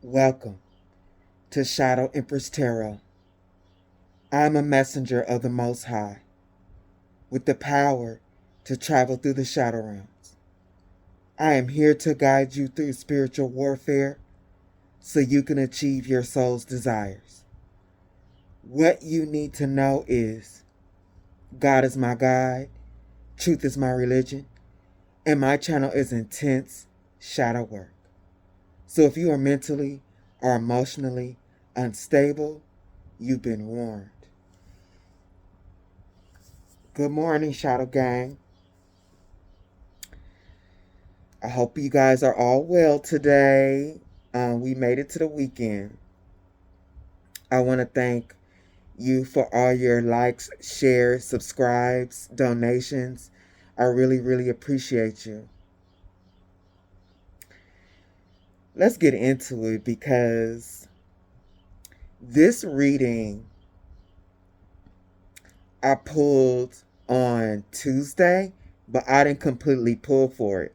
Welcome to Shadow Empress Tarot. I am a messenger of the Most High, with the power to travel through the shadow realms. I am here to guide you through spiritual warfare so you can achieve your soul's desires. What you need to know is God is my guide, truth is my religion, and my channel is intense shadow work. So if you are mentally or emotionally unstable, you've been warned. Good morning, Shadow Gang. I hope you guys are all well today. We made it to the weekend. I want to thank you for all your likes, shares, subscribes, donations. I really, really appreciate you. Let's get into it because this reading I pulled on Tuesday, but I didn't completely pull for it.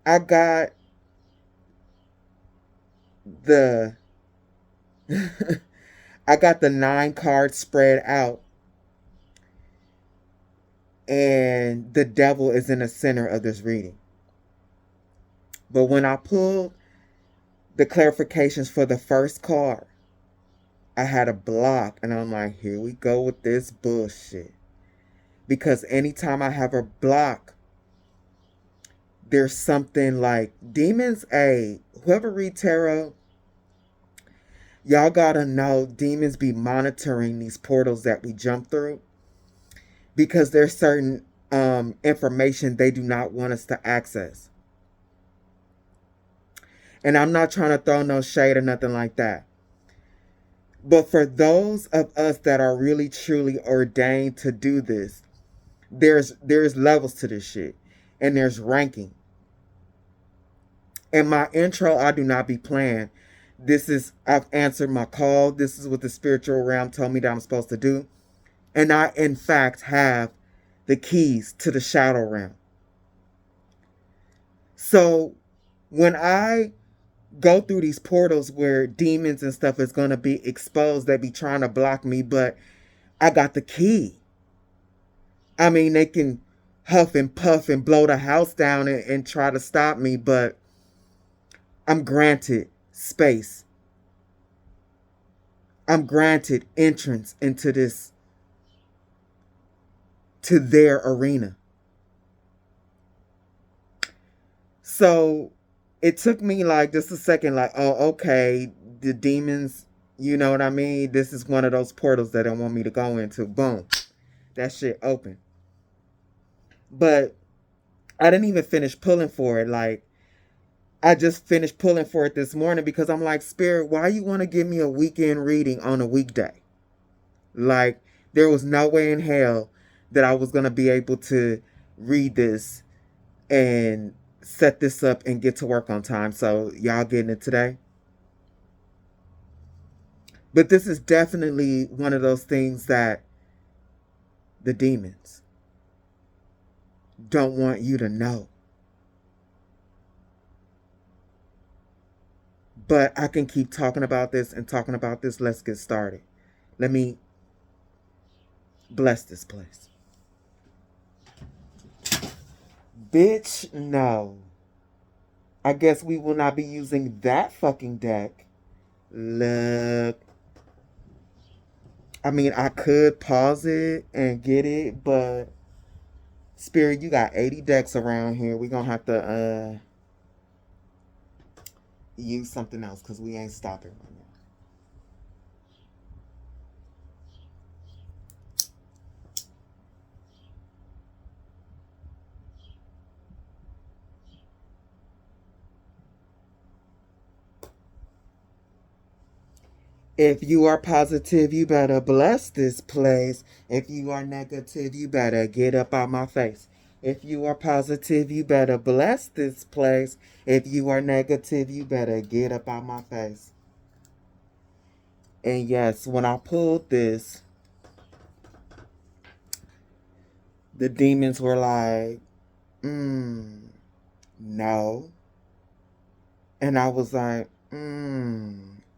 I got the I got the 9 cards spread out, and the devil is in the center of this reading. But when I pulled the clarifications for the first card, I had a block, and I'm like, here we go with this bullshit. Because anytime I have a block, there's something like demons. Whoever read tarot, y'all gotta know demons be monitoring these portals that we jump through, because there's certain information they do not want us to access. And I'm not trying to throw no shade or nothing like that. But for those of us that are really truly ordained to do this, there's levels to this shit. And there's ranking. In my intro, I do not be playing. I've answered my call. This is what the spiritual realm told me that I'm supposed to do. And I, in fact, have the keys to the shadow realm. So when I go through these portals where demons and stuff is going to be exposed, they be trying to block me, but I got the key. I mean, they can huff and puff and blow the house down and try to stop me, but I'm granted space. I'm granted entrance into to their arena. So it took me like just a second, like, oh, okay, the demons, you know what I mean? This is one of those portals that they want me to go into. Boom. That shit open. But I didn't even finish pulling for it. Like, I just finished pulling for it this morning because I'm like, Spirit, why you want to give me a weekend reading on a weekday? Like, there was no way in hell that I was going to be able to read this and set this up and get to work on time. So y'all getting it today? But this is definitely one of those things that the demons don't want you to know. But I can keep talking about this and talking about this. Let's get started. Let me bless this place. Bitch, no. I guess we will not be using that fucking deck. Look. I mean, I could pause it and get it, but Spirit, you got 80 decks around here. We're going to have to use something else because we ain't stopping right now. If you are positive, you better bless this place. If you are negative, you better get up out my face. If you are positive, you better bless this place. If you are negative, you better get up out my face. And yes, when I pulled this, the demons were like, no. And I was like,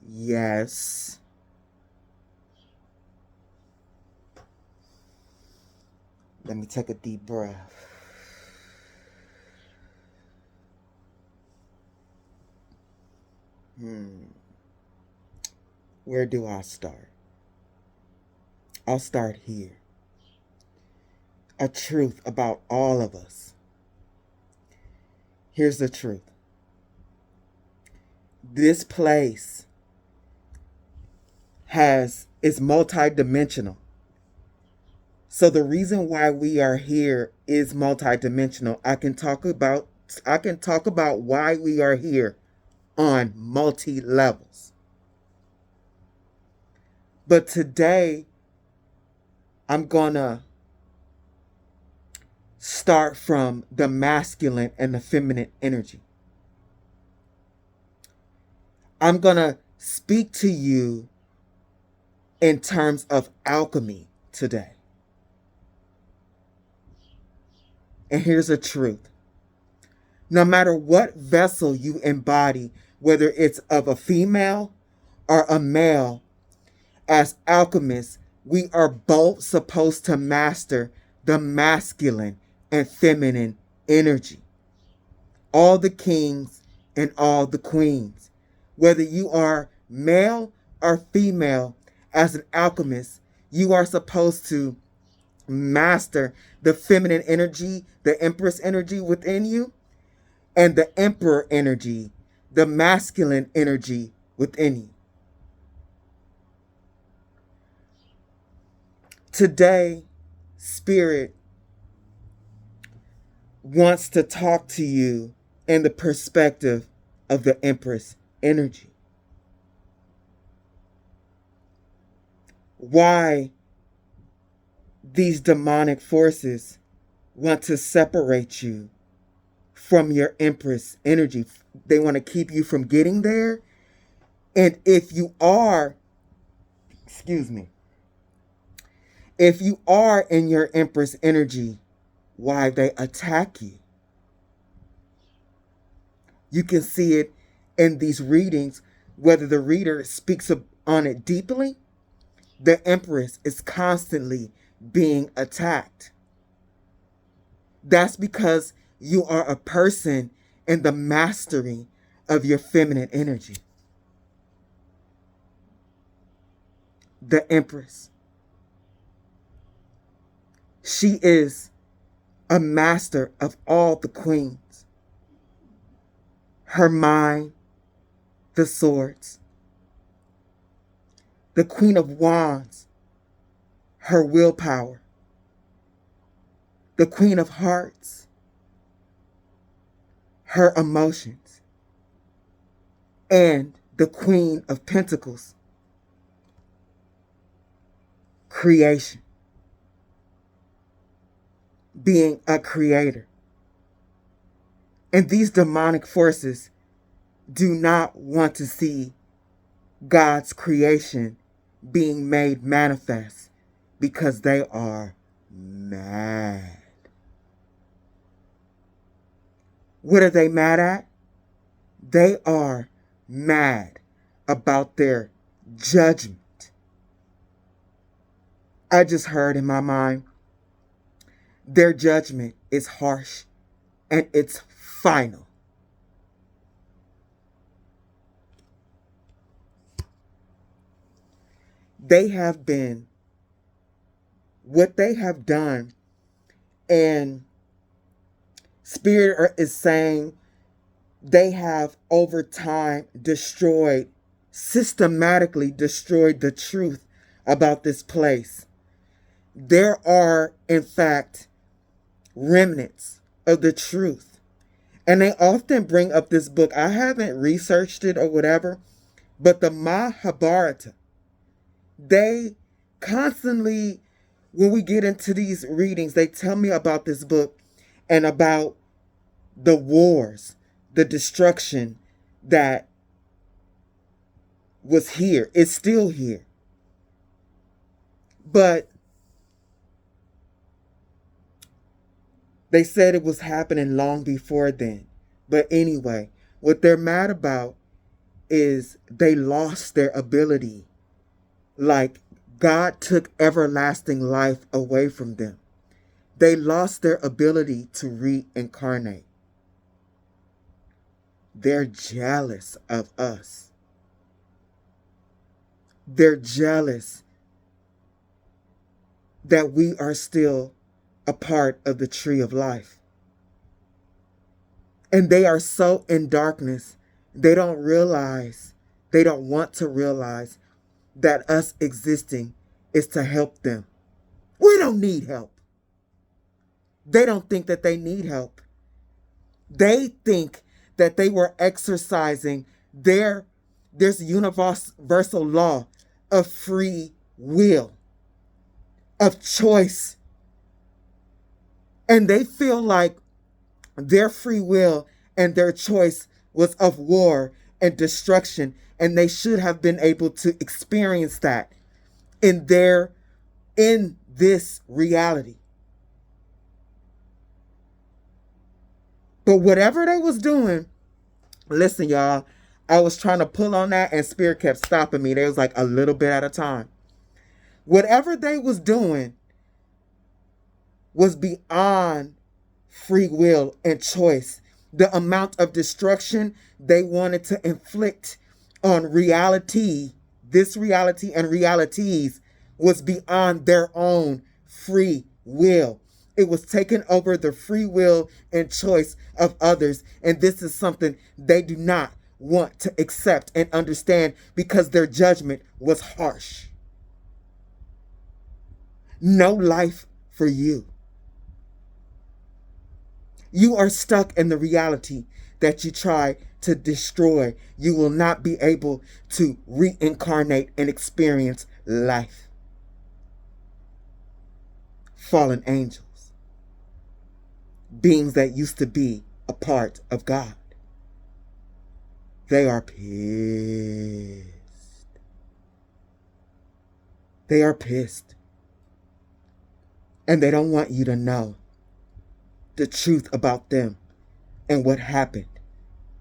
Yes. Let me take a deep breath. Where do I start? I'll start here. A truth about all of us. Here's the truth. This place is multidimensional. So the reason why we are here is multidimensional. I can talk about why we are here on multi levels. But today I'm gonna start from the masculine and the feminine energy. I'm gonna speak to you in terms of alchemy today. And here's the truth. No matter what vessel you embody, whether it's of a female or a male, as alchemists, we are both supposed to master the masculine and feminine energy. All the kings and all the queens. Whether you are male or female, as an alchemist, you are supposed to master the feminine energy, the Empress energy within you, and the Emperor energy, the masculine energy within you. Today, Spirit wants to talk to you in the perspective of the Empress energy. Why these demonic forces want to separate you from your Empress energy. They want to keep you from getting there. And if you are in your Empress energy, why they attack you. You can see it in these readings, whether the reader speaks on it deeply, the Empress is constantly being attacked. That's because you are a person in the mastery of your feminine energy. The Empress. She is a master of all the queens. Her mind, the swords. The Queen of Wands, her willpower. The Queen of Hearts, her emotions. And the Queen of Pentacles, creation. Being a creator. And these demonic forces do not want to see God's creation being made manifest because they are mad. What are they mad at? They are mad about their judgment. I just heard in my mind, their judgment is harsh and it's final. They have been, what they have done, and Spirit is saying they have over time systematically destroyed the truth about this place. There are, in fact, remnants of the truth. And they often bring up this book. I haven't researched it or whatever, but the Mahabharata, they constantly, when we get into these readings, they tell me about this book and about the wars, the destruction that was here. It's still here. But they said it was happening long before then. But anyway, what they're mad about is they lost their ability. Like God took everlasting life away from them. They lost their ability to reincarnate. They're jealous of us. They're jealous that we are still a part of the tree of life. And they are so in darkness, they don't want to realize that us existing is to help them. We don't need help. They don't think that they need help. They think that they were exercising this universal law of free will, of choice. And they feel like their free will and their choice was of war and destruction, and they should have been able to experience that in this reality. But whatever they was doing, listen, y'all, I was trying to pull on that and Spirit kept stopping me. They was like a little bit at a time. Whatever they was doing was beyond free will and choice. The amount of destruction they wanted to inflict on reality, this reality and realities, was beyond their own free will. It was taking over the free will and choice of others. And this is something they do not want to accept and understand because their judgment was harsh. No life for you. You are stuck in the reality that you try to destroy. You will not be able to reincarnate and experience life. Fallen angels. Beings that used to be a part of God. They are pissed. They are pissed. And they don't want you to know the truth about them and what happened.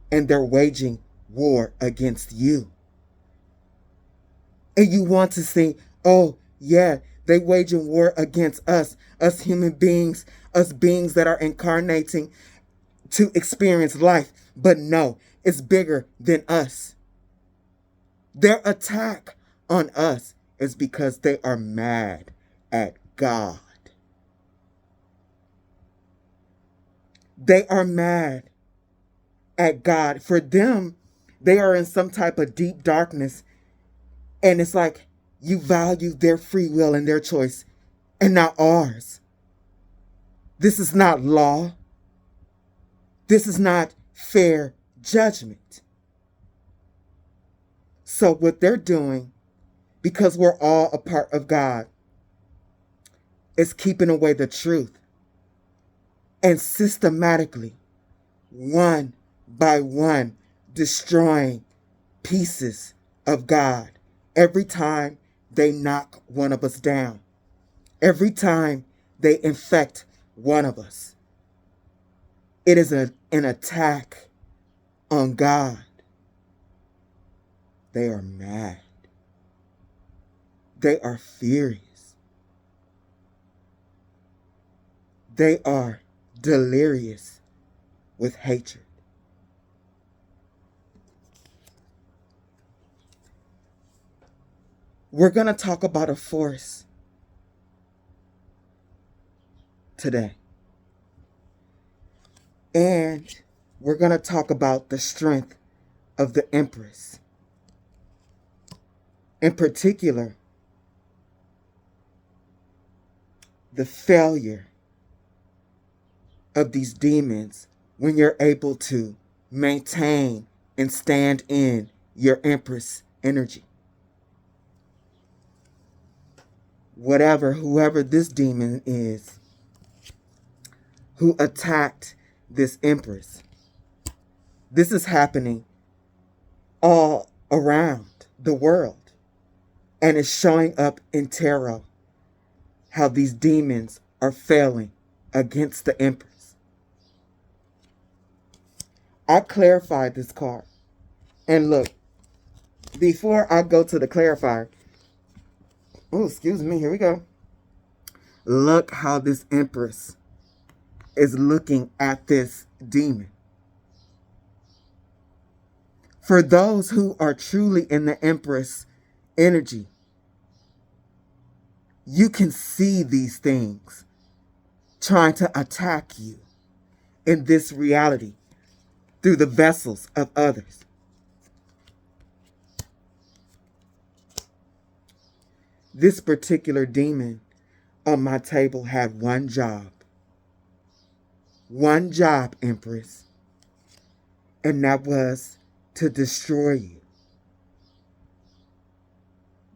And they're waging war against you. And you want to say, oh, yeah, they waging war against us human beings, us beings that are incarnating to experience life. But no, it's bigger than us. Their attack on us is because they are mad at God. They are mad at God. For them, they are in some type of deep darkness. And it's like you value their free will and their choice and not ours. This is not law. This is not fair judgment. So what they're doing, because we're all a part of God, is keeping away the truth. And systematically, one by one, destroying pieces of God every time they knock one of us down. Every time they infect one of us. It is an attack on God. They are mad. They are furious. They are delirious with hatred. We're going to talk about a force today. And we're going to talk about the strength of the Empress. In particular, the failure of these demons when you're able to maintain and stand in your Empress energy. Whoever this demon is who attacked this Empress, this is happening all around the world. And it's showing up in tarot how these demons are failing against the Empress. I clarified this card. And look, Before I go to the clarifier, oh, excuse me, here we go. Look how this Empress is looking at this demon. For those who are truly in the Empress energy, you can see these things trying to attack you in this reality through the vessels of others. This particular demon on my table had one job. One job, Empress. And that was to destroy you.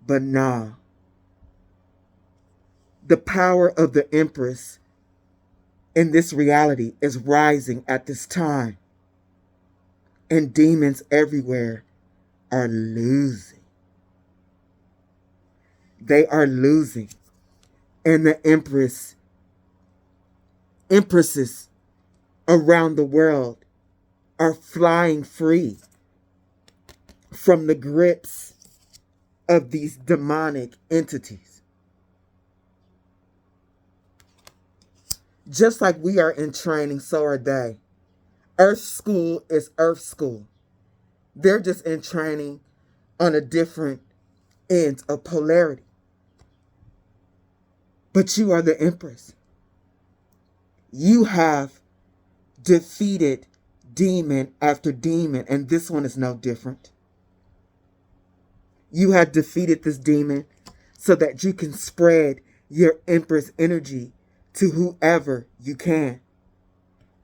But nah. The power of the Empress in this reality is rising at this time. And demons everywhere are losing. They are losing. And the empresses around the world are flying free from the grips of these demonic entities. Just like we are in training, so are they. Earth school is Earth school. They're just in training on a different end of polarity. But you are the Empress. You have defeated demon after demon, and this one is no different. You have defeated this demon so that you can spread your Empress energy to whoever you can.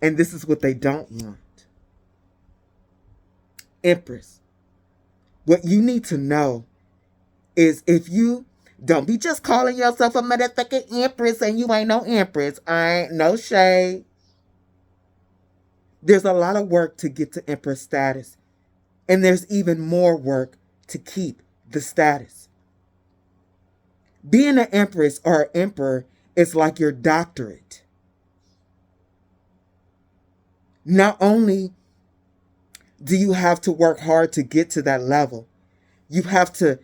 And this is what they don't want. Empress, what you need to know is if you don't be just calling yourself a motherfucking Empress and you ain't no Empress. I ain't no shade. There's a lot of work to get to Empress status. And there's even more work to keep the status. Being an Empress or an Emperor is like your doctorate. Not only do you have to work hard to get to that level, you have to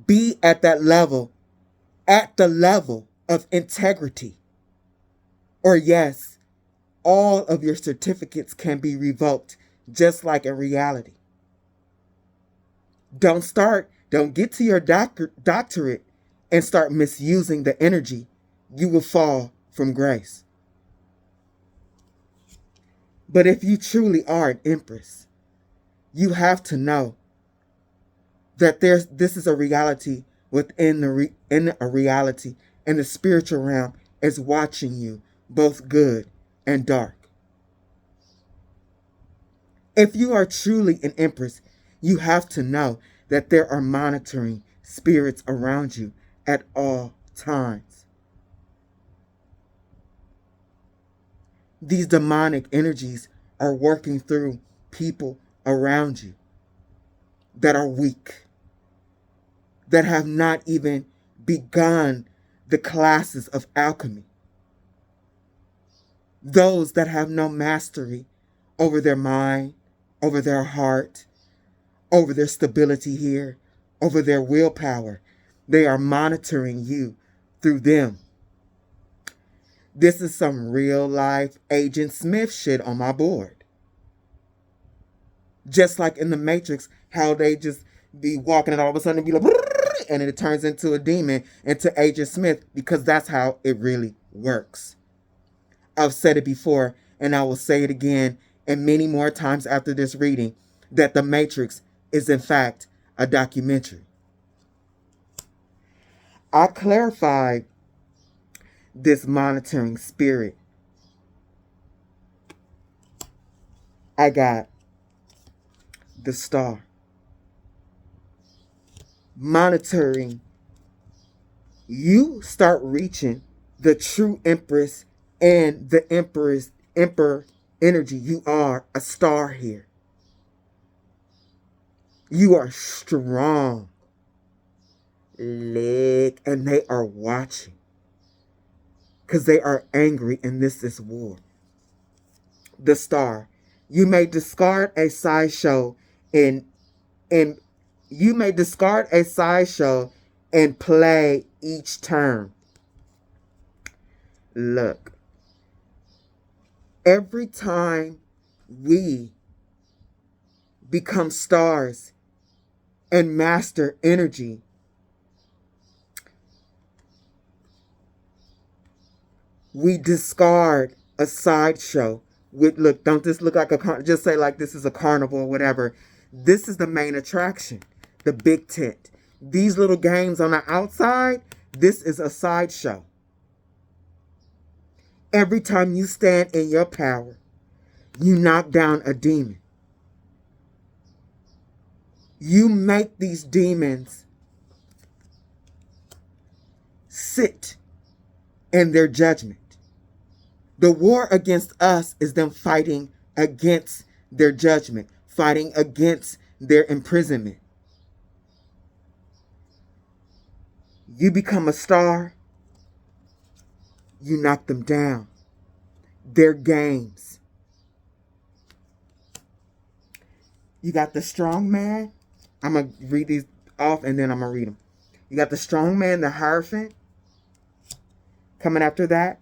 be at that level, at the level of integrity. Or yes, all of your certificates can be revoked, just like in reality. Don't get to your doctorate and start misusing the energy. You will fall from grace. But if you truly are an Empress, you have to know that this is a reality within a reality, and the spiritual realm is watching you, both good and dark. If you are truly an Empress, you have to know that there are monitoring spirits around you at all times. These demonic energies are working through people around you that are weak, that have not even begun the classes of alchemy. Those that have no mastery over their mind, over their heart, over their stability here, over their willpower. They are monitoring you through them. This is some real life Agent Smith shit on my board. Just like in the Matrix, how they just be walking and all of a sudden be like, and it turns into a demon, into Agent Smith, because that's how it really works. I've said it before, and I will say it again, and many more times after this reading, that the Matrix is in fact a documentary. I clarified this monitoring spirit. I got the star. Monitoring. You start reaching the true Empress and the Emperor energy. You are a star here. You are strong. And they are watching. Because they are angry, and this is war. The star. You may discard a sideshow in You may discard a sideshow and play each turn. Look, every time we become stars and master energy, we discard a sideshow. Look, don't this look like just say like this is a carnival or whatever. This is the main attraction, the big tent. These little games on the outside, this is a sideshow. Every time you stand in your power, you knock down a demon. You make these demons sit in their judgment. The war against us is them fighting against their judgment, fighting against their imprisonment. You become a star, you knock them down. Their games. You got the strong man. I'm going to read these off and then I'm going to read them. You got the strong man, the Hierophant. Coming after that,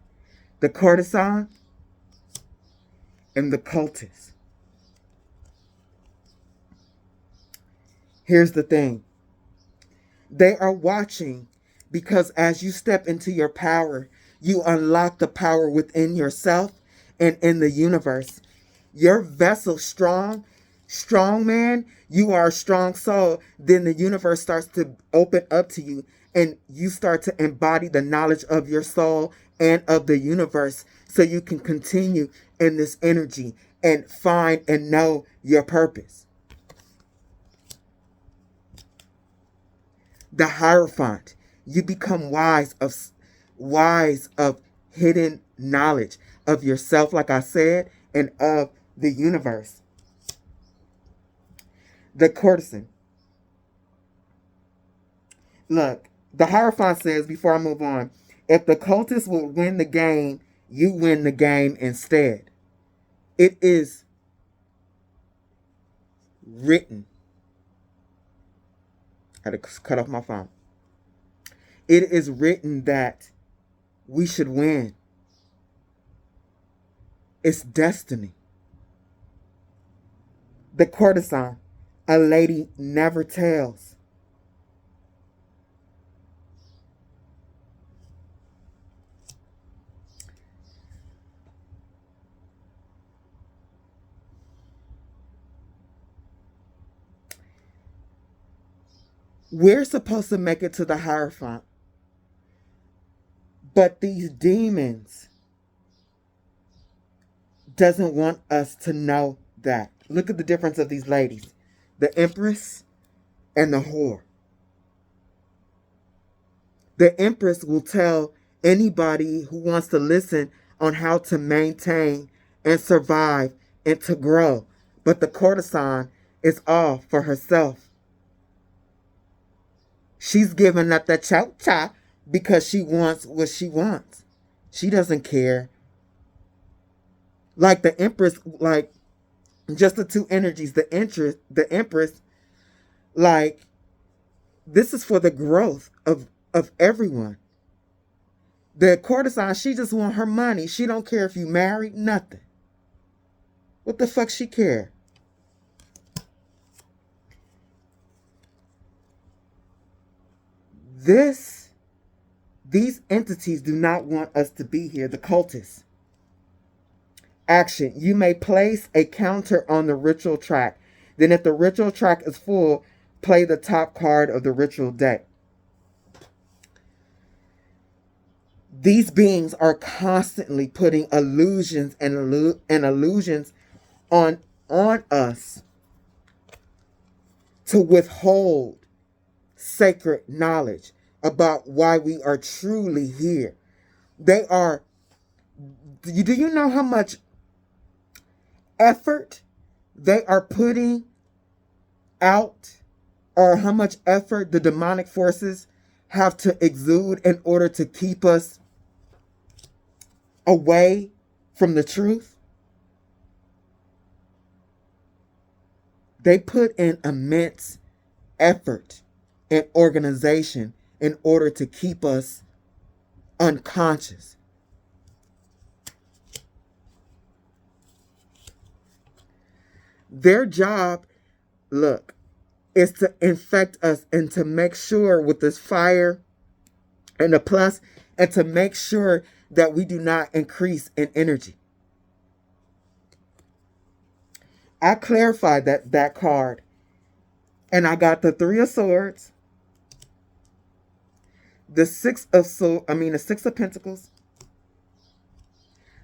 the courtesan and the cultist. Here's the thing. They are watching because as you step into your power, you unlock the power within yourself and in the universe. Your vessel strong man, you are a strong soul. Then the universe starts to open up to you and you start to embody the knowledge of your soul and of the universe so you can continue in this energy and find and know your purpose. The Hierophant, you become wise of hidden knowledge of yourself, like I said, and of the universe. The courtesan. Look, the Hierophant says, before I move on, if the cultist will win the game, you win the game instead. It is written. I had to cut off my phone. It is written that we should win. It's destiny. The courtesan, a lady never tells. We're supposed to make it to the Hierophant. But these demons doesn't want us to know that. Look at the difference of these ladies. The Empress and the whore. The Empress will tell anybody who wants to listen on how to maintain and survive and to grow. But the courtesan is all for herself. She's giving up the cha-cha because she wants what she wants. She doesn't care. Like the Empress, like just the two energies, the Empress, like this is for the growth of everyone. The courtesan, she just want her money. She don't care if you married, nothing. What the fuck she care? These entities do not want us to be here. The cultists. Action. You may place a counter on the ritual track. Then if the ritual track is full, play the top card of the ritual deck. These beings are constantly putting illusions and illusions on us to withhold sacred knowledge about why we are truly here. They are, do you know how much effort they are putting out, or how much effort the demonic forces have to exude in order to keep us away from the truth? They put in immense effort and organization in order to keep us unconscious. Their job, look, is to infect us and to make sure with this fire and the plus, and to make sure that we do not increase in energy. I clarified that card, and I got the Three of Swords, the Six of Pentacles,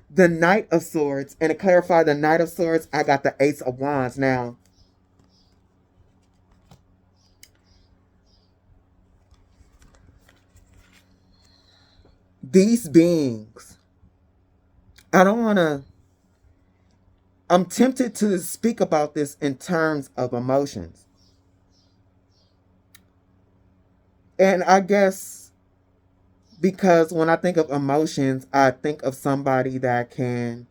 the Knight of Swords, and to clarify the Knight of Swords, I got the Ace of Wands. Now, these beings, I'm tempted to speak about this in terms of emotions. And I guess because when I think of emotions, I think of somebody that can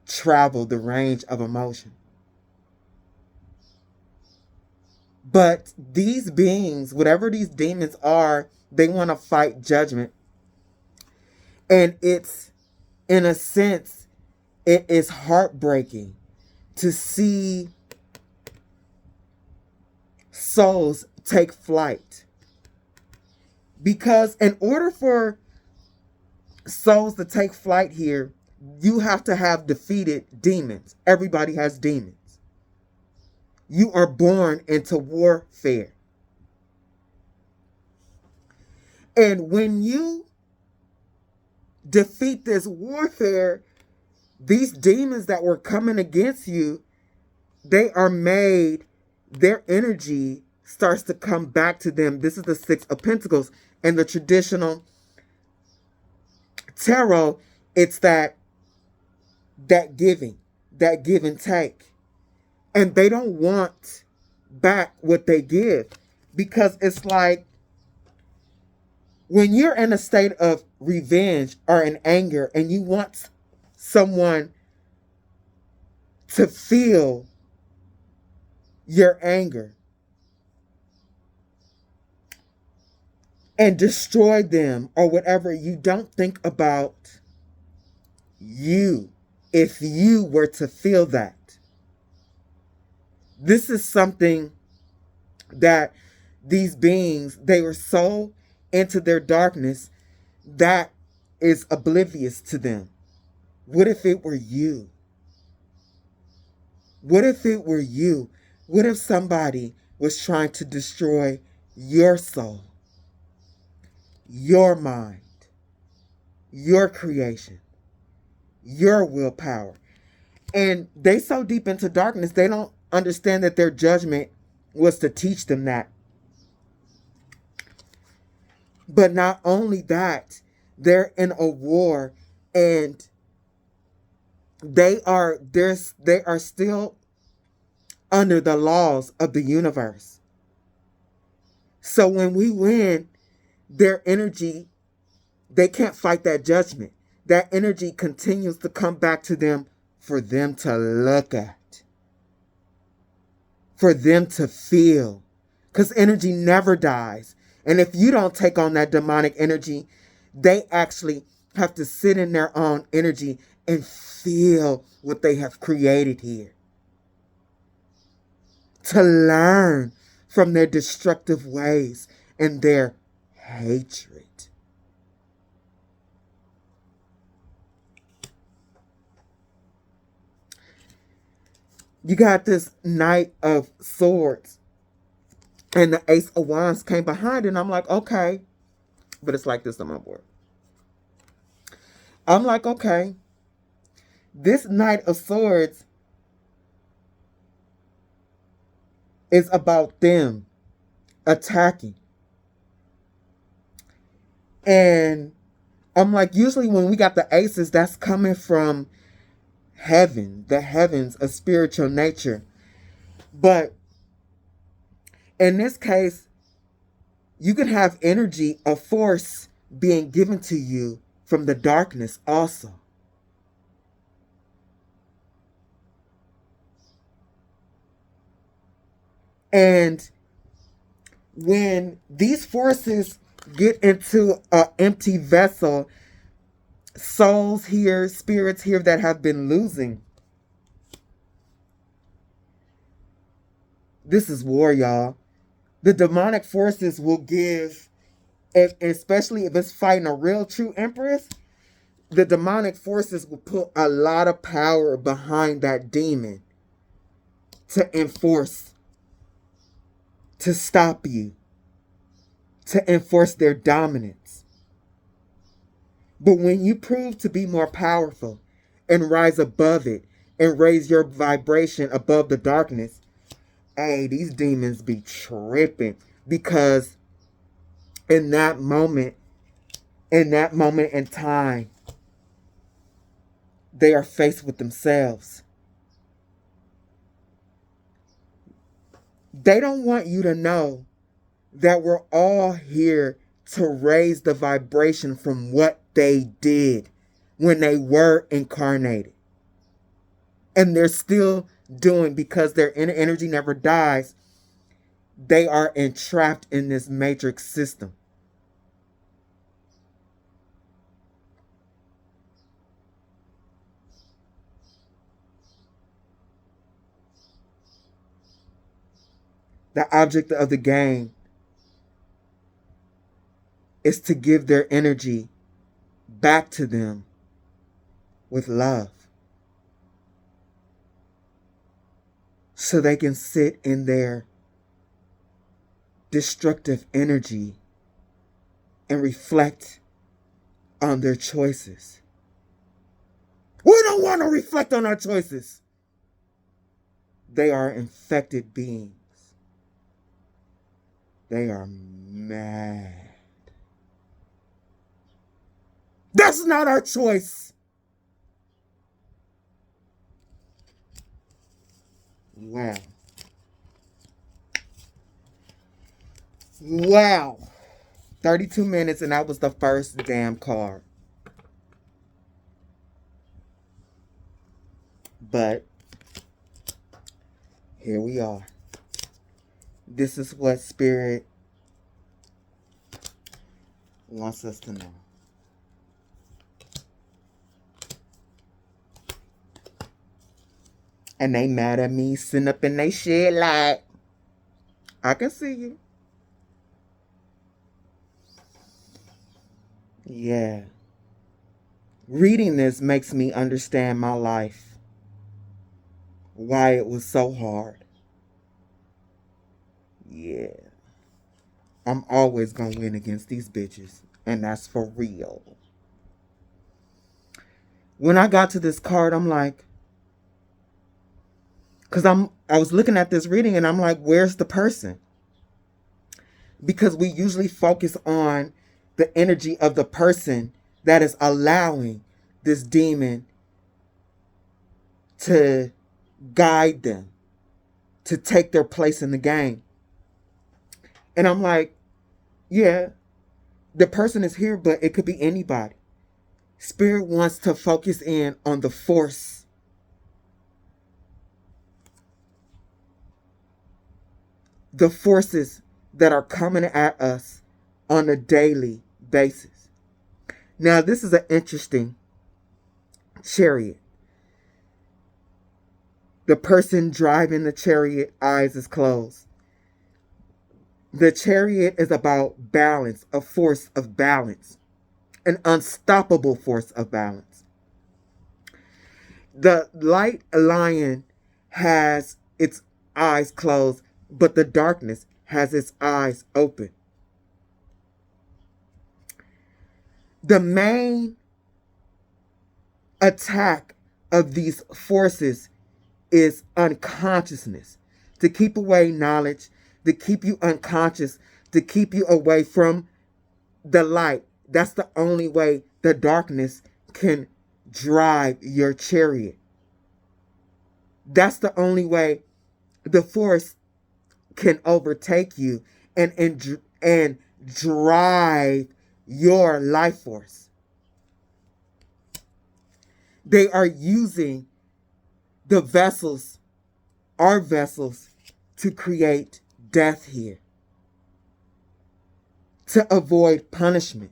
travel the range of emotion. But these beings, whatever these demons are, they want to fight judgment. And it's, in a sense, it is heartbreaking to see souls take flight. Because in order for souls to take flight here, you have to have defeated demons. Everybody has demons. You are born into warfare. And when you defeat this warfare, these demons that were coming against you, they are made, their energy starts to come back to them. This is the Six of Pentacles. And the traditional tarot, it's that give and take. And they don't want back what they give, because it's like when you're in a state of revenge or in anger and you want someone to feel your anger and destroy them or whatever, you don't think about you if you were to feel that. This is something that these beings, they were so into their darkness that is oblivious to them. What if it were you? What if it were you? What if somebody was trying to destroy your soul, your mind, your creation, your willpower? And they so deep into darkness, they don't understand that their judgment was to teach them that. But not only that, they're in a war, and they are still under the laws of the universe. So when we win, their energy, they can't fight that judgment. That energy continues to come back to them for them to look at, for them to feel, because energy never dies. And if you don't take on that demonic energy, they actually have to sit in their own energy and feel what they have created here, to learn from their destructive ways and their hatred. You got this Knight of Swords, and the Ace of Wands came behind it, and I'm like, okay. But it's like this on my board. I'm like, okay. This Knight of Swords is about them attacking. And I'm like, usually when we got the aces, that's coming from heaven, the heavens, a spiritual nature. But in this case, you can have energy, a force being given to you from the darkness also. And when these forces get into an empty vessel, souls here, spirits here that have been losing. This is war, y'all. The demonic forces will give, especially if it's fighting a real true empress, the demonic forces will put a lot of power behind that demon to enforce, to stop you, to enforce their dominance. But when you prove to be more powerful and rise above it and raise your vibration above the darkness, hey, these demons be tripping, because in that moment in time, they are faced with themselves. They don't want you to know that we're all here to raise the vibration from what they did when they were incarnated. And they're still doing, because their inner energy never dies. They are entrapped in this matrix system. The object of the game is to give their energy back to them with love, so they can sit in their destructive energy and reflect on their choices. We don't want to reflect on our choices. They are infected beings. They are mad. That's not our choice. Wow. Wow. 32 minutes, and that was the first damn card. But here we are. This is what Spirit wants us to know. And they mad at me sitting up in they shit like, I can see you. Yeah. Reading this makes me understand my life. Why it was so hard. Yeah. I'm always gonna win against these bitches. And that's for real. When I got to this card, I'm like, because I was looking at this reading and I'm like, where's the person? Because we usually focus on the energy of the person that is allowing this demon to guide them, to take their place in the game. And I'm like, yeah, the person is here, but it could be anybody. Spirit wants to focus in on the force. The forces that are coming at us on a daily basis. Now, this is an interesting chariot. The person driving the chariot, eyes is closed. The chariot is about balance, a force of balance, an unstoppable force of balance. The light lion has its eyes closed, but the darkness has its eyes open. The main attack of these forces is unconsciousness. To keep away knowledge, to keep you unconscious, to keep you away from the light. That's the only way the darkness can drive your chariot. That's the only way the force can overtake you and drive your life force. They are using the vessels, our vessels, to create death here. to avoid punishment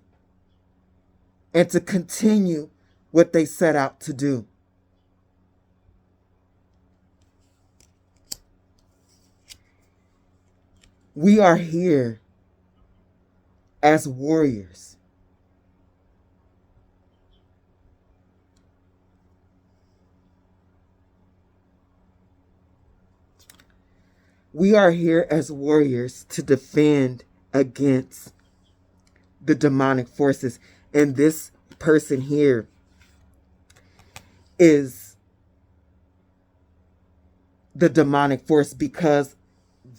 and to continue what they set out to do. We are here as warriors. We are here as warriors to defend against the demonic forces. And this person here is the demonic force, because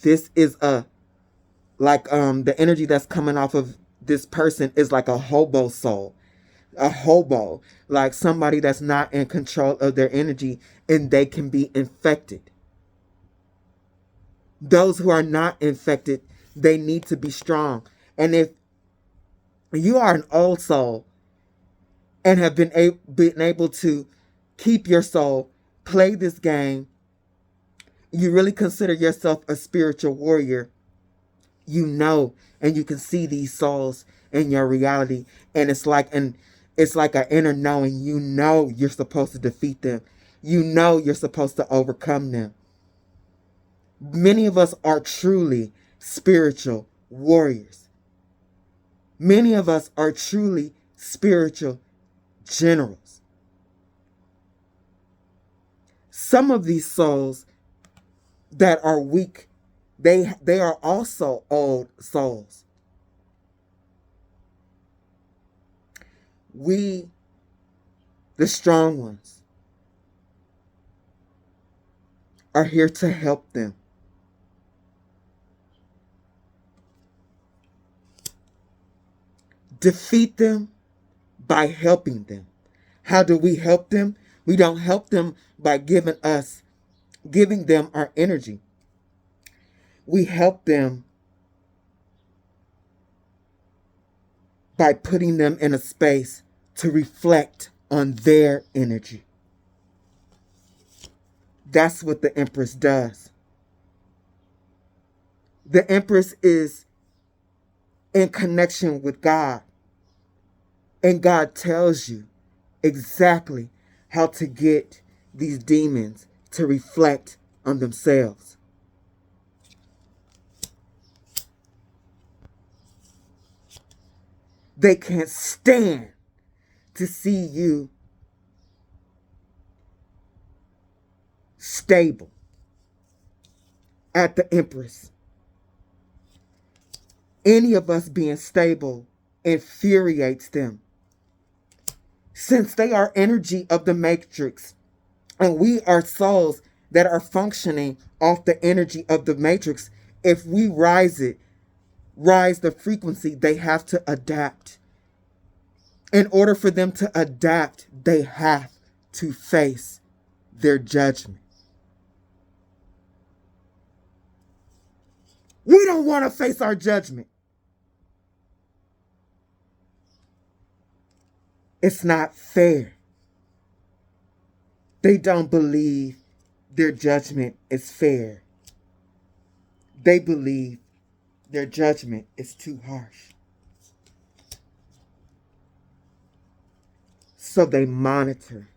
this is the energy that's coming off of this person is like a hobo soul. A hobo, like somebody that's not in control of their energy, and they can be infected. Those who are not infected, they need to be strong. And if you are an old soul and have been able to keep your soul, play this game, you really consider yourself a spiritual warrior, you know, and you can see these souls in your reality, and it's like an inner knowing. You know you're supposed to defeat them. You know you're supposed to overcome them. Many of us are truly spiritual warriors. Many of us are truly spiritual generals. Some of these souls that are weak, they are also old souls. We, the strong ones, are here to help them. Defeat them by helping them. How do we help them? We don't help them by giving them our energy. We help them by putting them in a space to reflect on their energy. That's what the Empress does. The Empress is in connection with God. And God tells you exactly how to get these demons to reflect on themselves. They can't stand to see you stable. At the Empress, any of us being stable infuriates them. Since they are energy of the matrix, and we are souls that are functioning off the energy of the matrix, if we rise the frequency, they have to adapt. In order for them to adapt, they have to face their judgment. We don't want to face our judgment. It's not fair. They don't believe their judgment is fair. They believe their judgment is too harsh. So they monitor.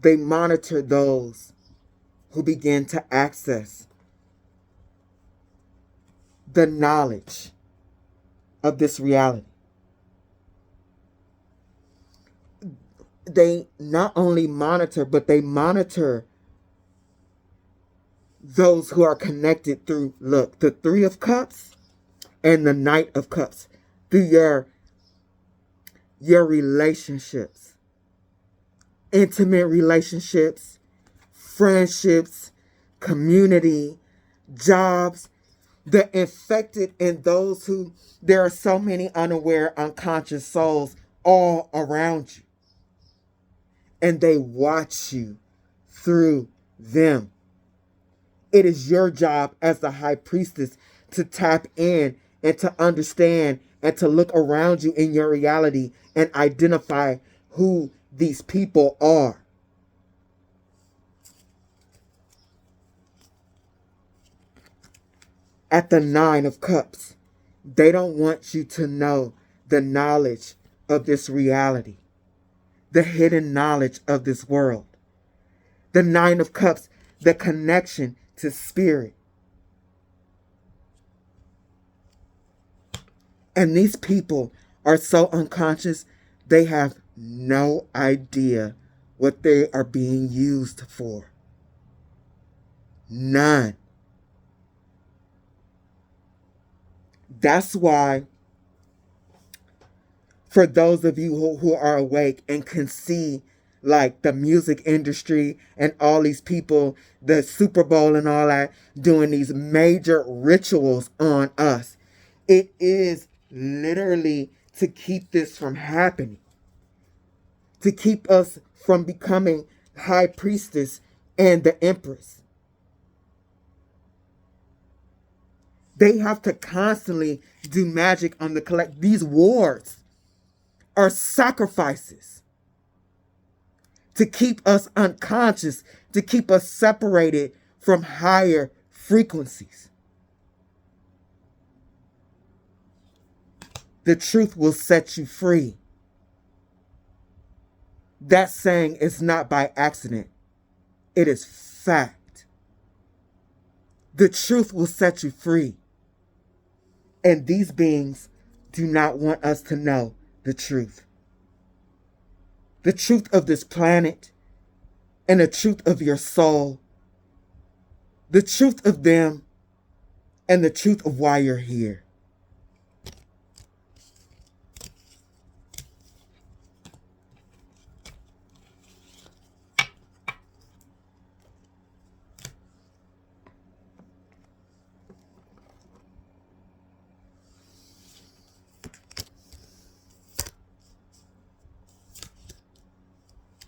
They monitor those who begin to access the knowledge of this reality. They not only monitor, but they monitor those who are connected through, look, the Three of Cups and the Knight of Cups, through your relationships, intimate relationships, friendships, community, jobs, the infected, and those who, there are so many unaware, unconscious souls all around you. And they watch you through them. It is your job as the high priestess to tap in and to understand and to look around you in your reality and identify who these people are. At the Nine of Cups, They don't want you to know the knowledge of this reality, the hidden knowledge of this world. The Nine of Cups, the connection to spirit. And these people are so unconscious, they have no idea what they are being used for. None. That's why, for those of you who are awake and can see, like, the music industry and all these people, the Super Bowl and all that, doing these major rituals on us, it is literally to keep this from happening, to keep us from becoming High Priestess and the Empress. They have to constantly do magic on the collect. These wars are sacrifices to keep us unconscious, to keep us separated from higher frequencies. The truth will set you free. That saying is not by accident. It is fact. The truth will set you free. And these beings do not want us to know the truth. The truth of this planet and the truth of your soul. The truth of them and the truth of why you're here.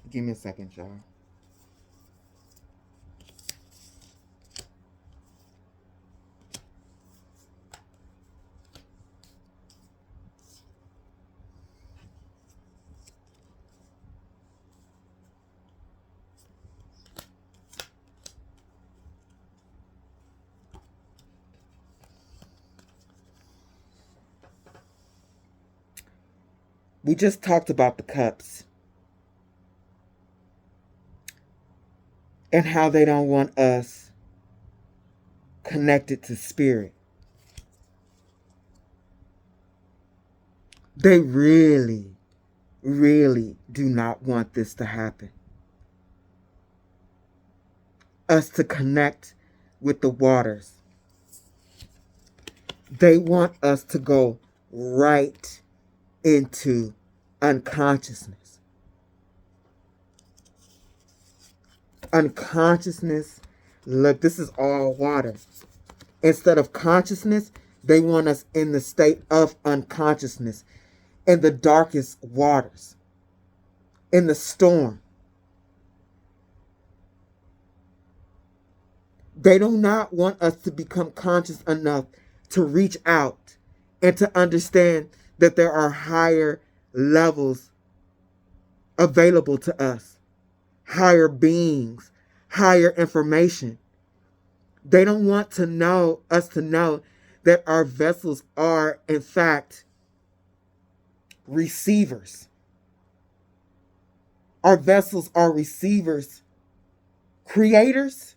Give me a second, y'all. We just talked about the cups and how they don't want us connected to spirit. They really, really do not want this to happen. Us to connect with the waters. They want us to go right into unconsciousness. Unconsciousness, look, this is all water. Instead of consciousness, they want us in the state of unconsciousness, in the darkest waters, in the storm. They do not want us to become conscious enough to reach out and to understand that there are higher levels available to us, higher beings, higher information. They don't want to know us to know that our vessels are, in fact, receivers. Our vessels are receivers, creators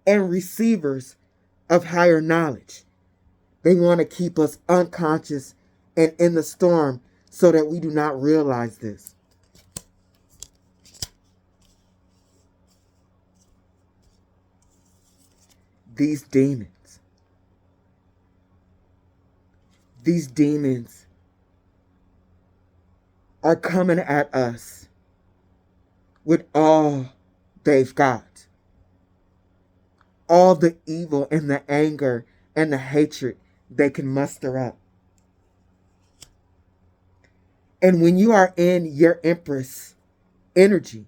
and receivers of higher knowledge. They want to keep us unconscious and in the storm so that we do not realize this. These demons are coming at us with all they've got. All the evil and the anger and the hatred they can muster up. And when you are in your Empress energy,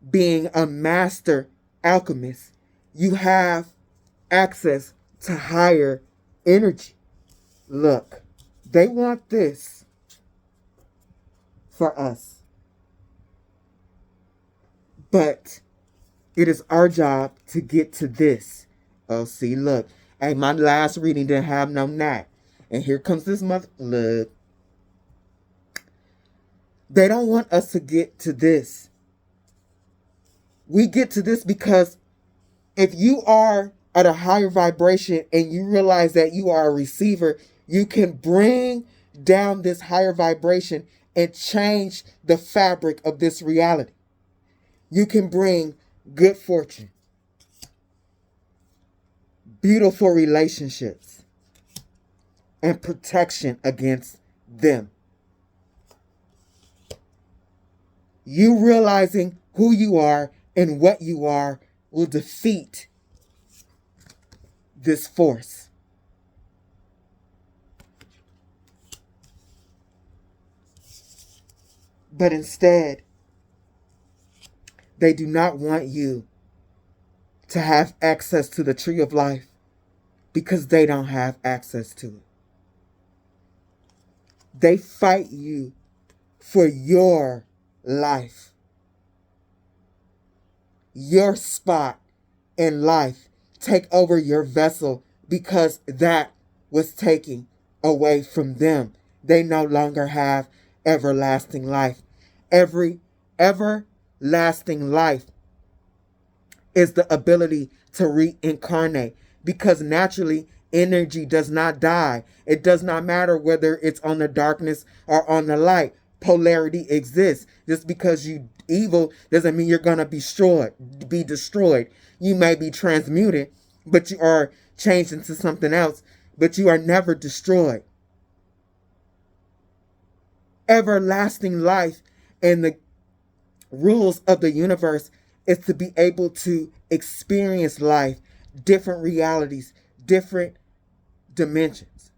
being a master alchemist, you have access to higher energy. Look, they want this for us. But it is our job to get to this. Oh, see, look. Hey, my last reading didn't have no gnat. And here comes this mother. Look. They don't want us to get to this. We get to this because if you are at a higher vibration and you realize that you are a receiver, you can bring down this higher vibration and change the fabric of this reality. You can bring good fortune, beautiful relationships, and protection against them. You realizing who you are and what you are will defeat this force. But instead, they do not want you to have access to the tree of life because they don't have access to it. They fight you for your life, your spot in life. Take over your vessel because that was taken away from them. They no longer have everlasting life. Every everlasting life is the ability to reincarnate, because naturally energy does not die. It does not matter whether it's on the darkness or on the light. Polarity exists. Just because you evil doesn't mean you're gonna be destroyed. You may be transmuted, but you are changed into something else, but you are never destroyed. Everlasting life and the rules of the universe is to be able to experience life, different realities, different dimensions.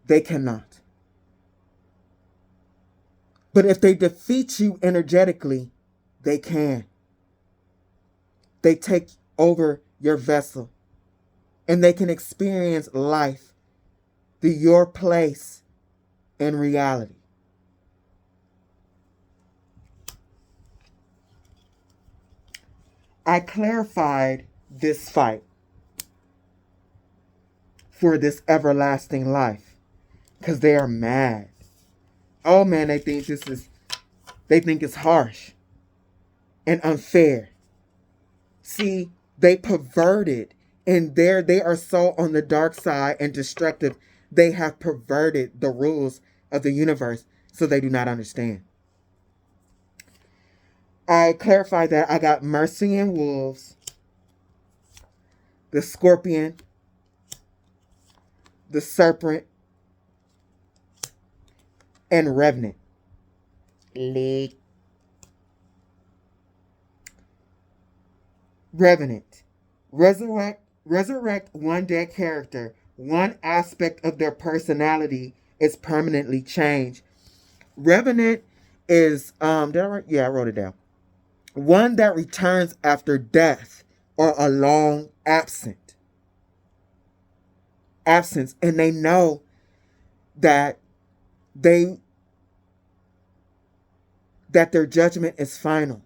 They cannot. But if they defeat you energetically, they can. They take over your vessel and they can experience life through your place in reality. I clarified this fight for this everlasting life because they are mad. Oh man, they think it's harsh and unfair. See, they perverted, and they are so on the dark side and destructive. They have perverted the rules of the universe, so they do not understand. I clarified that I got Mercy and Wolves, the Scorpion, the Serpent, and Revenant. Revenant. Resurrect one dead character. One aspect of their personality is permanently changed. Revenant is did I write? Yeah, I wrote it down. One that returns after death or a long absence, and they know that their judgment is final.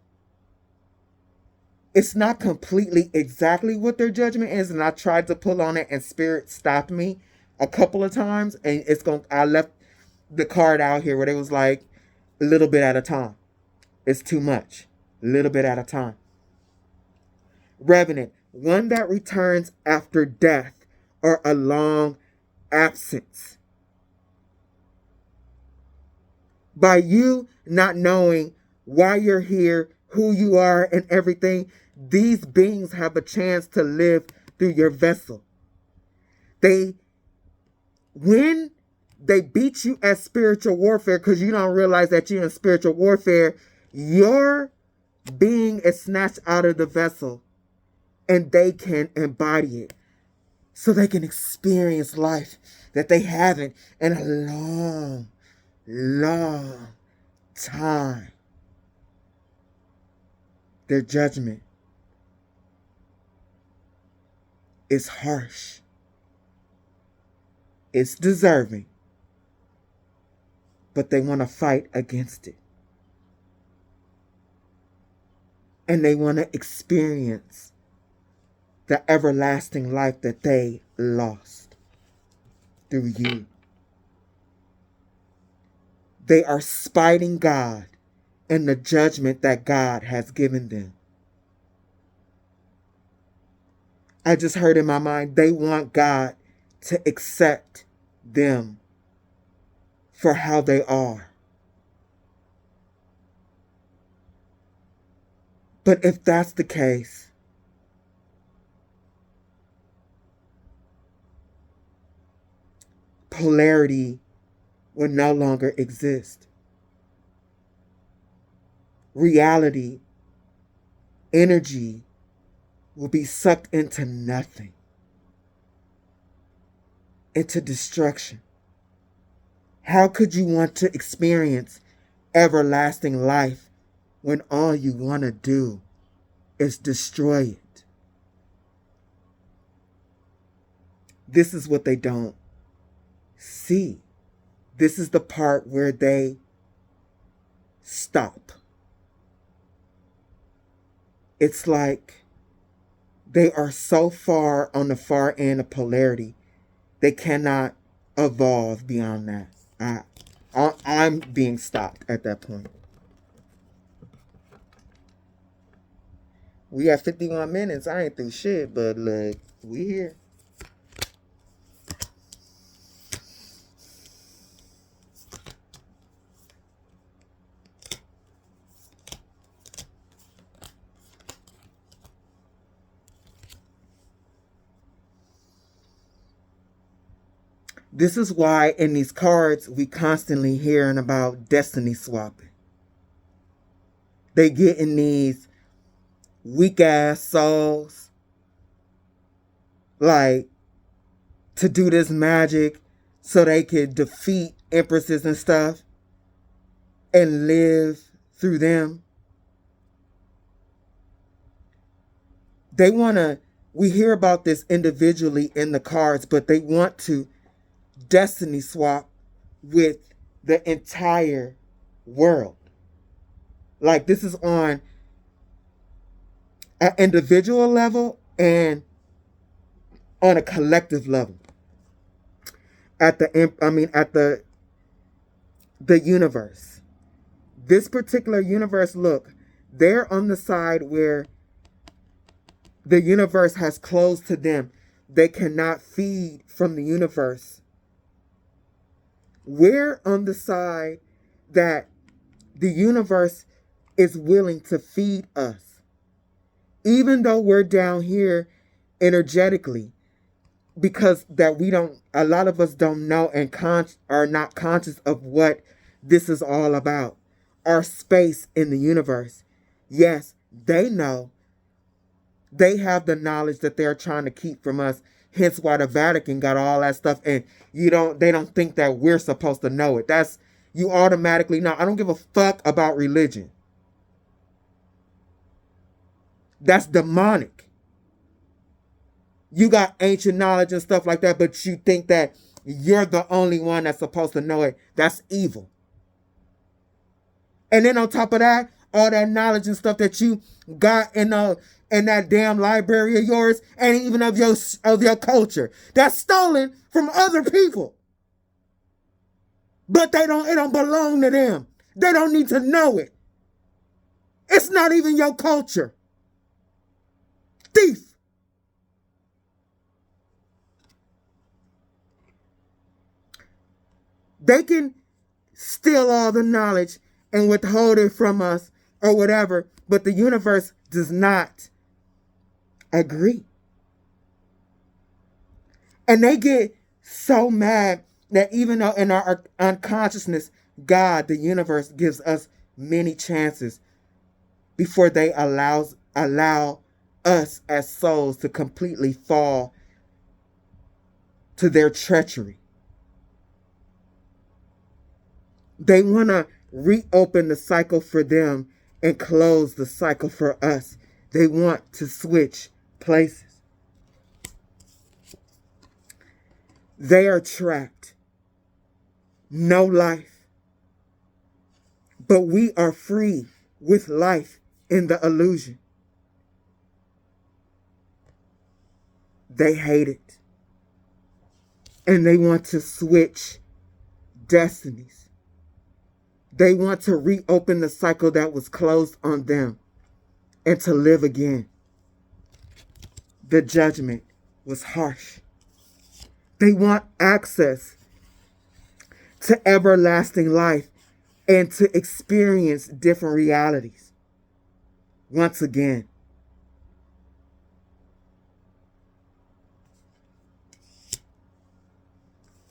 It's not completely exactly what their judgment is, and I tried to pull on it and spirit stopped me a couple of times, and I left the card out here where it was like a little bit at a time. It's too much. A little bit at a time. Revenant, one that returns after death or a long absence. By you not knowing why you're here, who you are, and everything, these beings have a chance to live through your vessel. When they beat you at spiritual warfare, because you don't realize that you're in spiritual warfare, your being is snatched out of the vessel and they can embody it. So they can experience life that they haven't in a long, long time. Their judgment is harsh. It's deserving. But they want to fight against it. And they want to experience the everlasting life that they lost through you. They are spiting God and the judgment that God has given them. I just heard in my mind, they want God to accept them for how they are. But if that's the case, polarity will no longer exist. Reality, energy will be sucked into nothing, into destruction. How could you want to experience everlasting life when all you want to do is destroy it? This is what they don't see. This is the part where they stop. It's like they are so far on the far end of polarity, they cannot evolve beyond that. I'm being stopped at that point. We have 51 minutes. I ain't through shit, but look, we here. This is why in these cards we constantly hearing about destiny swapping. They get in these weak ass souls like to do this magic so they could defeat empresses and stuff and live through them. They want to, we hear about this individually in the cards, but they want to destiny swap with the entire world. Like this is on an individual level and on a collective level. At the universe. This particular universe, look, they're on the side where the universe has closed to them. They cannot feed from the universe. We're on the side that the universe is willing to feed us. Even though we're down here energetically, because that we don't, a lot of us don't know and are not conscious of what this is all about. Our space in the universe. Yes, they know. They have the knowledge that they're trying to keep from us. Hence why the Vatican got all that stuff, and they don't think that we're supposed to know it. That's, you automatically know. I don't give a fuck about religion. That's demonic. You got ancient knowledge and stuff like that, but you think that you're the only one that's supposed to know it. That's evil. And then on top of that, all that knowledge and stuff that you got in that damn library of yours, and even of your culture, that's stolen from other people. But it don't belong to them. They don't need to know it. It's not even your culture. Thief. They can steal all the knowledge and withhold it from us or whatever, but the universe does not agree. And they get so mad that even though in our unconsciousness, God, the universe, gives us many chances before they allow us as souls to completely fall to their treachery. They want to reopen the cycle for them and close the cycle for us. They want to switch places. They are trapped. No life. But we are free with life in the illusion. They hate it. And they want to switch destinies. They want to reopen the cycle that was closed on them and to live again. The judgment was harsh. They want access to everlasting life and to experience different realities. Once again,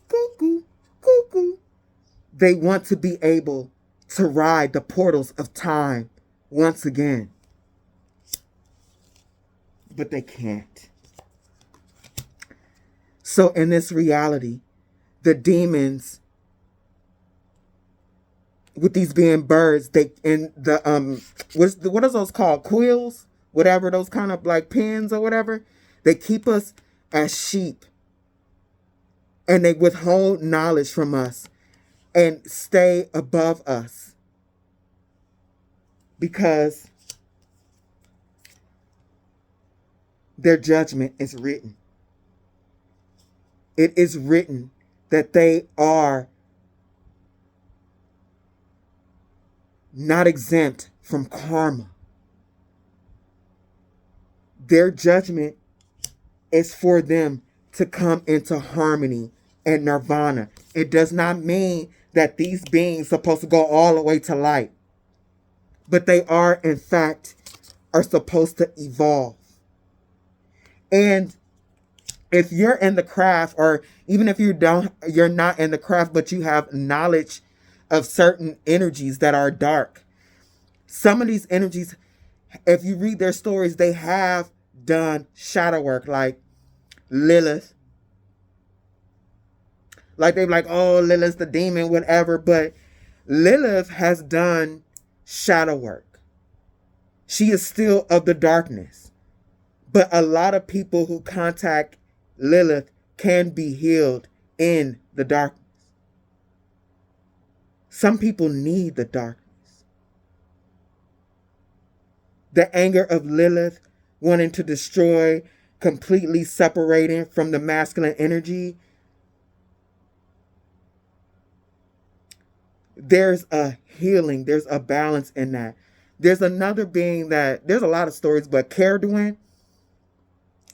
cuckoo, cuckoo. They want to be able to ride the portals of time once again. But they can't. So in this reality, the demons, with these being birds, they in the what are those called? Quills? Whatever, those kind of like pins or whatever. They keep us as sheep. And they withhold knowledge from us and stay above us. Because their judgment is written. It is written that they are not exempt from karma. Their judgment is for them to come into harmony and nirvana. It does not mean that these beings are supposed to go all the way to light. But they are, in fact, are supposed to evolve. And if you're in the craft, or even if you're not in the craft, but you have knowledge of certain energies that are dark, some of these energies, if you read their stories, they have done shadow work, like Lilith. Like they're like, oh, Lilith's the demon, whatever. But Lilith has done shadow work. She is still of the darkness. But a lot of people who contact Lilith can be healed in the darkness. Some people need the darkness. The anger of Lilith wanting to destroy, completely separating from the masculine energy. There's a healing. There's a balance in that. There's another being that, there's a lot of stories, but Carduin,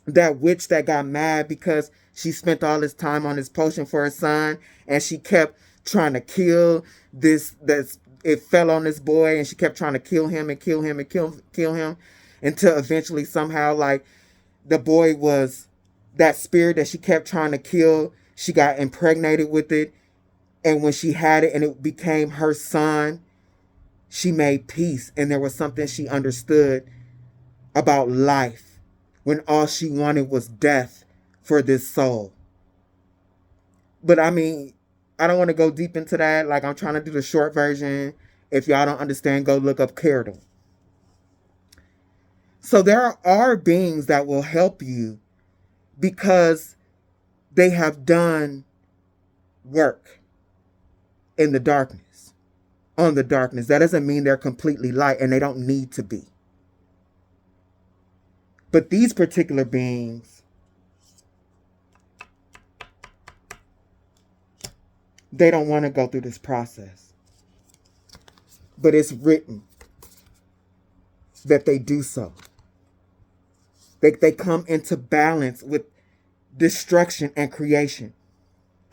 that witch that got mad because she spent all this time on this potion for her son, and she kept trying to kill it fell on this boy, and she kept trying to kill him and kill him and kill him until eventually somehow, like, the boy was that spirit that she kept trying to kill. She got impregnated with it. And when she had it and it became her son, she made peace. And there was something she understood about life when all she wanted was death for this soul. But I mean, I don't want to go deep into that. Like, I'm trying to do the short version. If y'all don't understand, go look up Carol. So there are beings that will help you because they have done work in the darkness, on the darkness. That doesn't mean they're completely light, and they don't need to be. But these particular beings, they don't want to go through this process. But it's written that they do so. They come into balance with destruction and creation.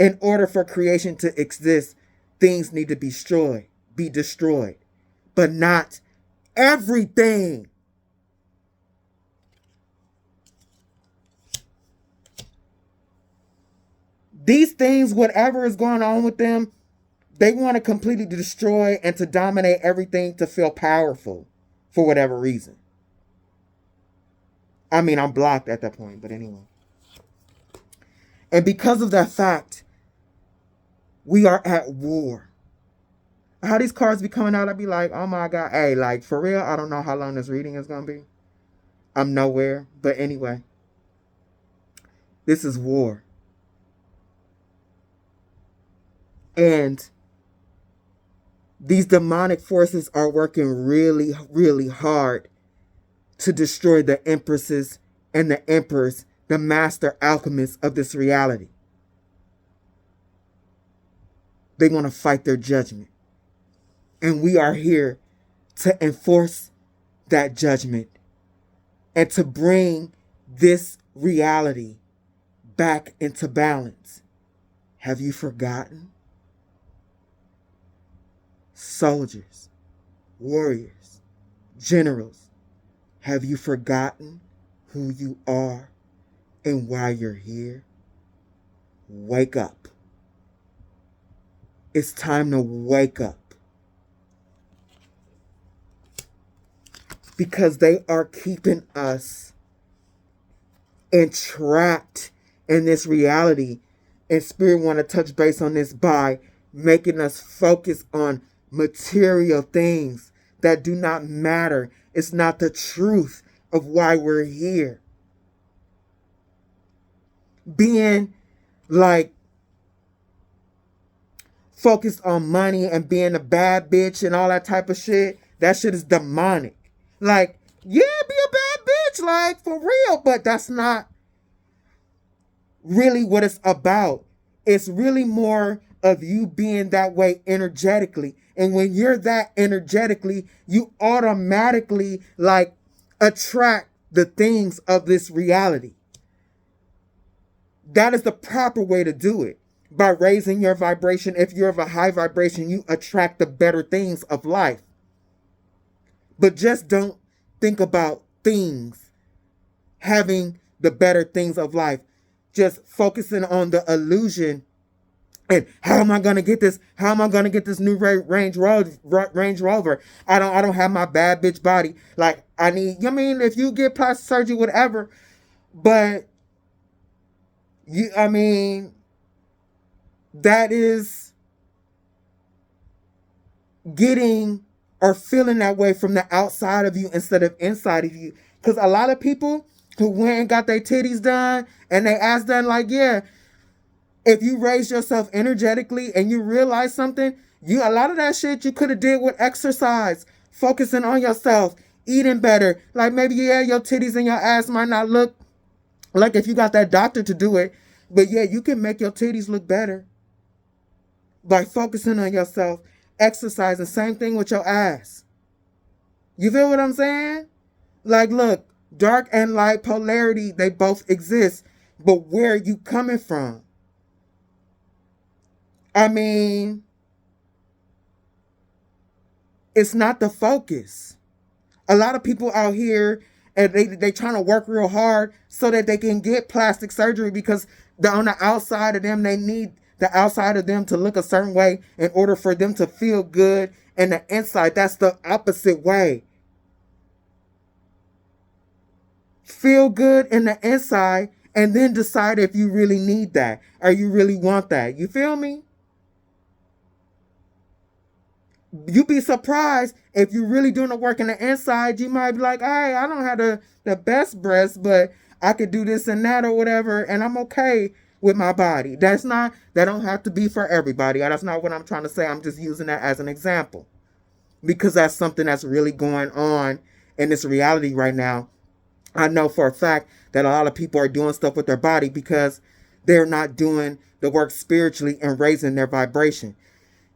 In order for creation to exist, things need to be destroyed. But not everything. These things, whatever is going on with them, they want to completely destroy and to dominate everything to feel powerful for whatever reason. I mean, I'm blocked at that point, but anyway. And because of that fact, we are at war. How these cards be coming out, I'd be like, oh my God. Hey, like, for real, I don't know how long this reading is going to be. I'm nowhere. But anyway, this is war. And these demonic forces are working really, really hard to destroy the empresses and the emperors the master alchemists of this reality. They want to fight their judgment. And we are here to enforce that judgment and to bring this reality back into balance. Have you forgotten? Soldiers, warriors, generals, have you forgotten who you are and why you're here? Wake up. It's time to wake up. Because they are keeping us entrapped in this reality. And Spirit want to touch base on this by making us focus on material things that do not matter. It's not the truth of why we're here. Being like focused on money and being a bad bitch and all that type of shit, that shit is demonic. Like, yeah, be a bad bitch, like, for real, but that's not really what it's about. It's really more of you being that way energetically. And when you're that energetically, you automatically, like, attract the things of this reality. That is the proper way to do it. By raising your vibration. If you're of a high vibration, you attract the better things of life. But just don't think about things having the better things of life. Just focusing on the illusion and how am I going to get this? How am I going to get this new Range Rover? I don't have my bad bitch body. Like, I need, I mean, if you get plastic surgery, whatever, but you, I mean, that is getting or feeling that way from the outside of you instead of inside of you. Because a lot of people who went and got their titties done and they ass done, like, yeah, if you raise yourself energetically and you realize something, a lot of that shit you could have did with exercise, focusing on yourself, eating better. Like, maybe, yeah, your titties and your ass might not look like if you got that doctor to do it, but yeah, you can make your titties look better by focusing on yourself, exercising. Same thing with your ass. You feel what I'm saying? Like, look, dark and light polarity, they both exist, but where are you coming from? I mean, it's not the focus. A lot of people out here, and they trying to work real hard so that they can get plastic surgery because on the outside of them, they need the outside of them to look a certain way in order for them to feel good. And the inside, that's the opposite way. Feel good in the inside and then decide if you really need that or you really want that. You feel me? You'd be surprised if you're really doing the work in the inside. You might be like, hey, I don't have the best breasts, but I could do this and that or whatever, and I'm okay with my body. That don't have to be for everybody. That's not what I'm trying to say. I'm just using that as an example because that's something that's really going on in this reality right now. I know for a fact that a lot of people are doing stuff with their body because they're not doing the work spiritually and raising their vibration.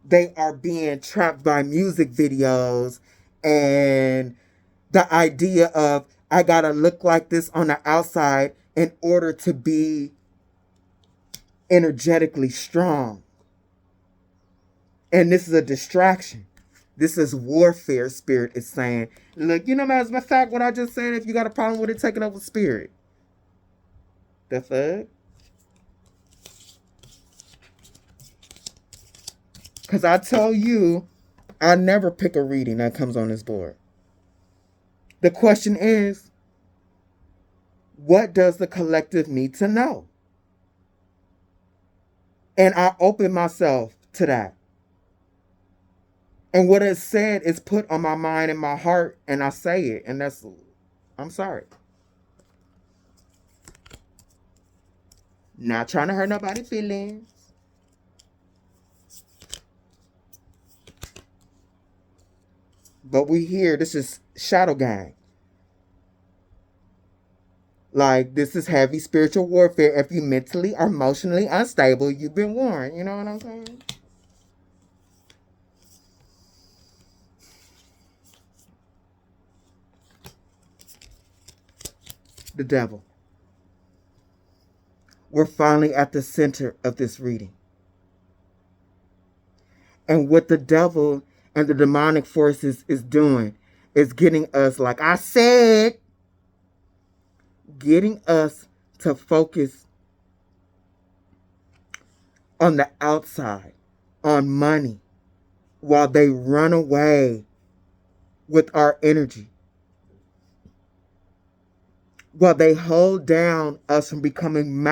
They are being trapped by music videos and the idea of, I gotta look like this on the outside in order to be energetically strong. And this is a distraction. This is warfare, Spirit is saying. Look, you know, as a matter of fact, what I just said, if you got a problem with it, take it up with Spirit. The fuck? Because I tell you, I never pick a reading that comes on this board. The question is, what does the collective need to know? And I open myself to that. And what is said is put on my mind and my heart, and I say it. And that's, I'm sorry. Not trying to hurt nobody's feelings. But we here, this is Shadow Gang. Like, this is heavy spiritual warfare. If you mentally or emotionally unstable, you've been warned. You know what I'm saying? The devil. We're finally at the center of this reading. And what the devil and the demonic forces is doing is getting us, like I said, getting us to focus on the outside, on money, while they run away with our energy, while they hold down us from becoming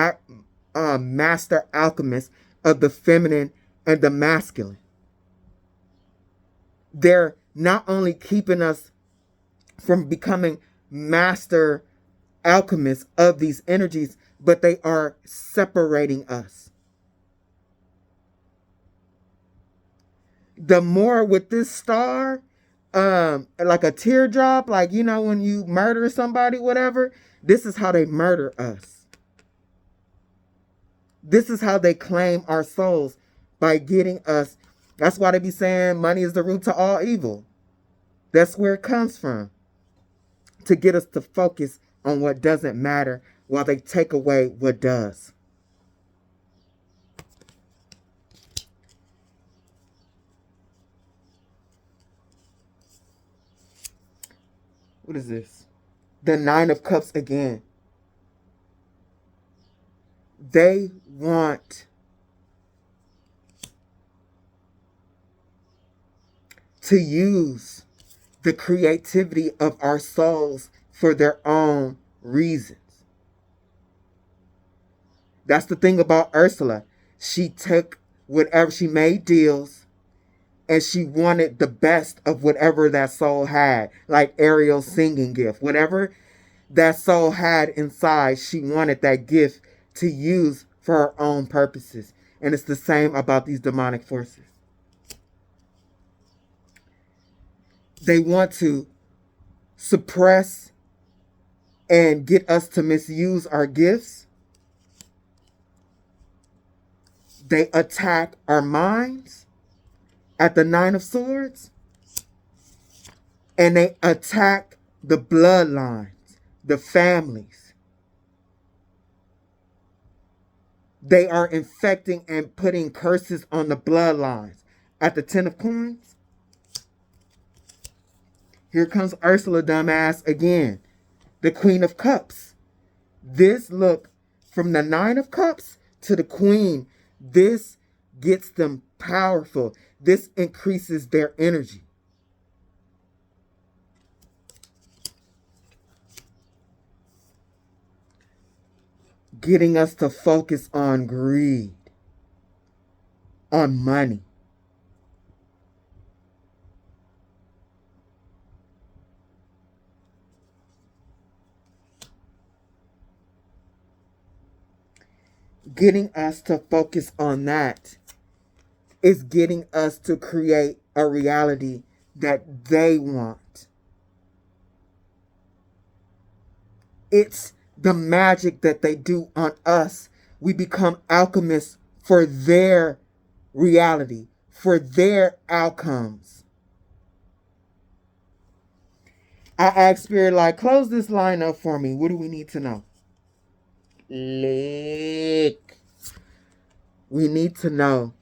master alchemists of the feminine and the masculine. They're not only keeping us from becoming master alchemists of these energies, but they are separating us. The more with this star, like a teardrop, like, you know, when you murder somebody, whatever, this is how they murder us. This is how they claim our souls, by getting us. That's why they be saying money is the root to all evil. That's where it comes from. To get us to focus on what doesn't matter while they take away what does. What is this? The Nine of Cups again. They want to use the creativity of our souls for their own reasons. That's the thing about Ursula. She took whatever, she made deals, and she wanted the best of whatever that soul had. Like Ariel's singing gift. Whatever that soul had inside, she wanted that gift to use for her own purposes. And it's the same about these demonic forces. They want to suppress and get us to misuse our gifts. They attack our minds at the Nine of Swords. And they attack the bloodlines, the families. They are infecting and putting curses on the bloodlines. At the Ten of Coins, here comes Ursula dumbass again. The Queen of Cups. This, look, from the Nine of Cups to the Queen, this gets them powerful. This increases their energy. Getting us to focus on greed, on money. Getting us to focus on that is getting us to create a reality that they want. It's the magic that they do on us. We become alchemists for their reality, for their outcomes. I asked Spirit, like, close this line up for me. What do we need to know? Lick. We need to know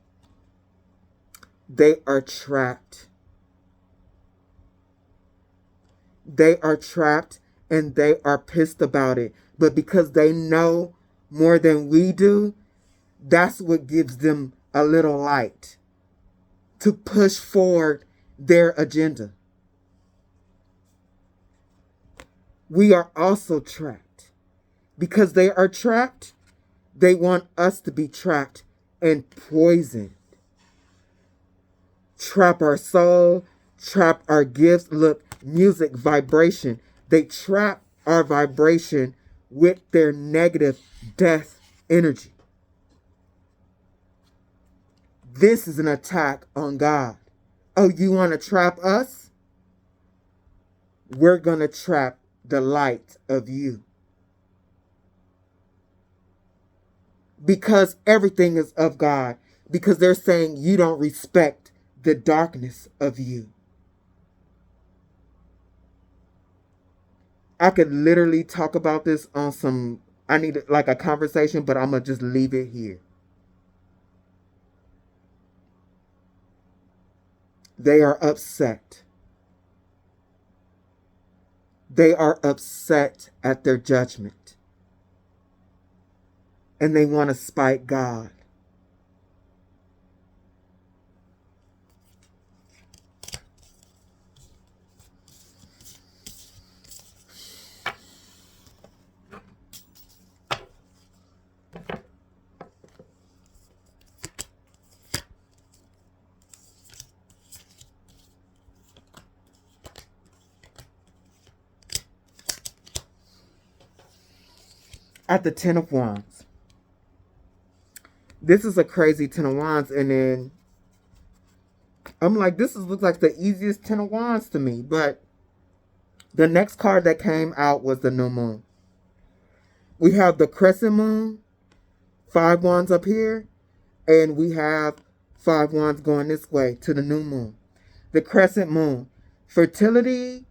they are trapped. They are trapped and they are pissed about it. But because they know more than we do, that's what gives them a little light to push forward their agenda. We are also trapped. Because they are trapped, they want us to be trapped and poisoned. Trap our soul, trap our gifts. Look, music, vibration. They trap our vibration with their negative death energy. This is an attack on God. Oh, you want to trap us? We're going to trap the light of you. because everything is of God. Because they're saying you don't respect the darkness of you. I could literally talk about this on some, I need like a conversation, but I'm going to just leave it here. They are upset. They are upset at their judgment. And they want to spite God. At the Ten of Wands. This is a crazy Ten of Wands, and then I'm like, this looks like the easiest Ten of Wands to me, but the next card that came out was the New Moon. We have the Crescent Moon, 5 Wands up here, and we have 5 Wands going this way to the New Moon. The Crescent Moon, fertility.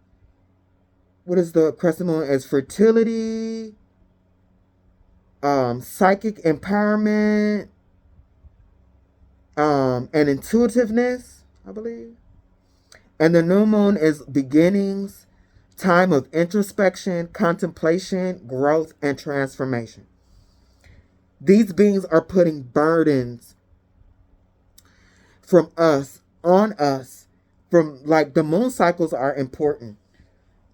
What is the Crescent Moon? Is fertility, psychic empowerment, and intuitiveness, I believe. And the New Moon is beginnings, time of introspection, contemplation, growth, and transformation. These beings are putting burdens from us, on us, from like the moon cycles are important,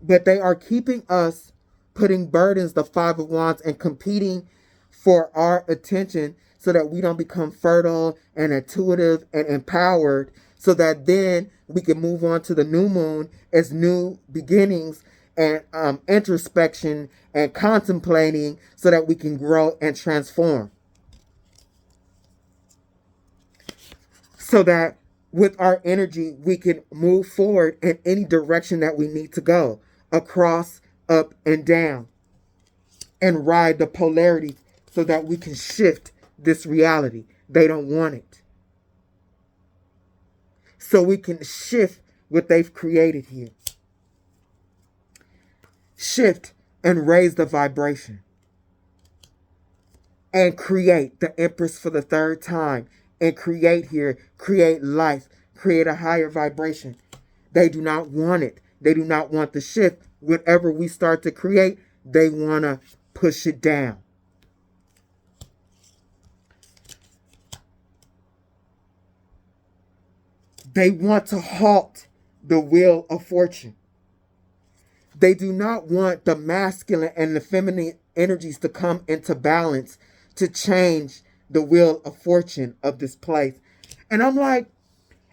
but they are keeping us putting burdens, the 5 of Wands, and competing for our attention so that we don't become fertile and intuitive and empowered, so that then we can move on to the new moon as new beginnings and introspection and contemplating so that we can grow and transform. So that with our energy, we can move forward in any direction that we need to go, across, up, and down, and ride the polarity so that we can shift this reality. They don't want it. So we can shift what they've created here. Shift and raise the vibration. And create the Empress for the 3rd time. And create here, create life, create a higher vibration. They do not want it. They do not want the shift. Whenever we start to create, they want to push it down. They want to halt the wheel of fortune. They do not want the masculine and the feminine energies to come into balance to change the wheel of fortune of this place. And I'm like,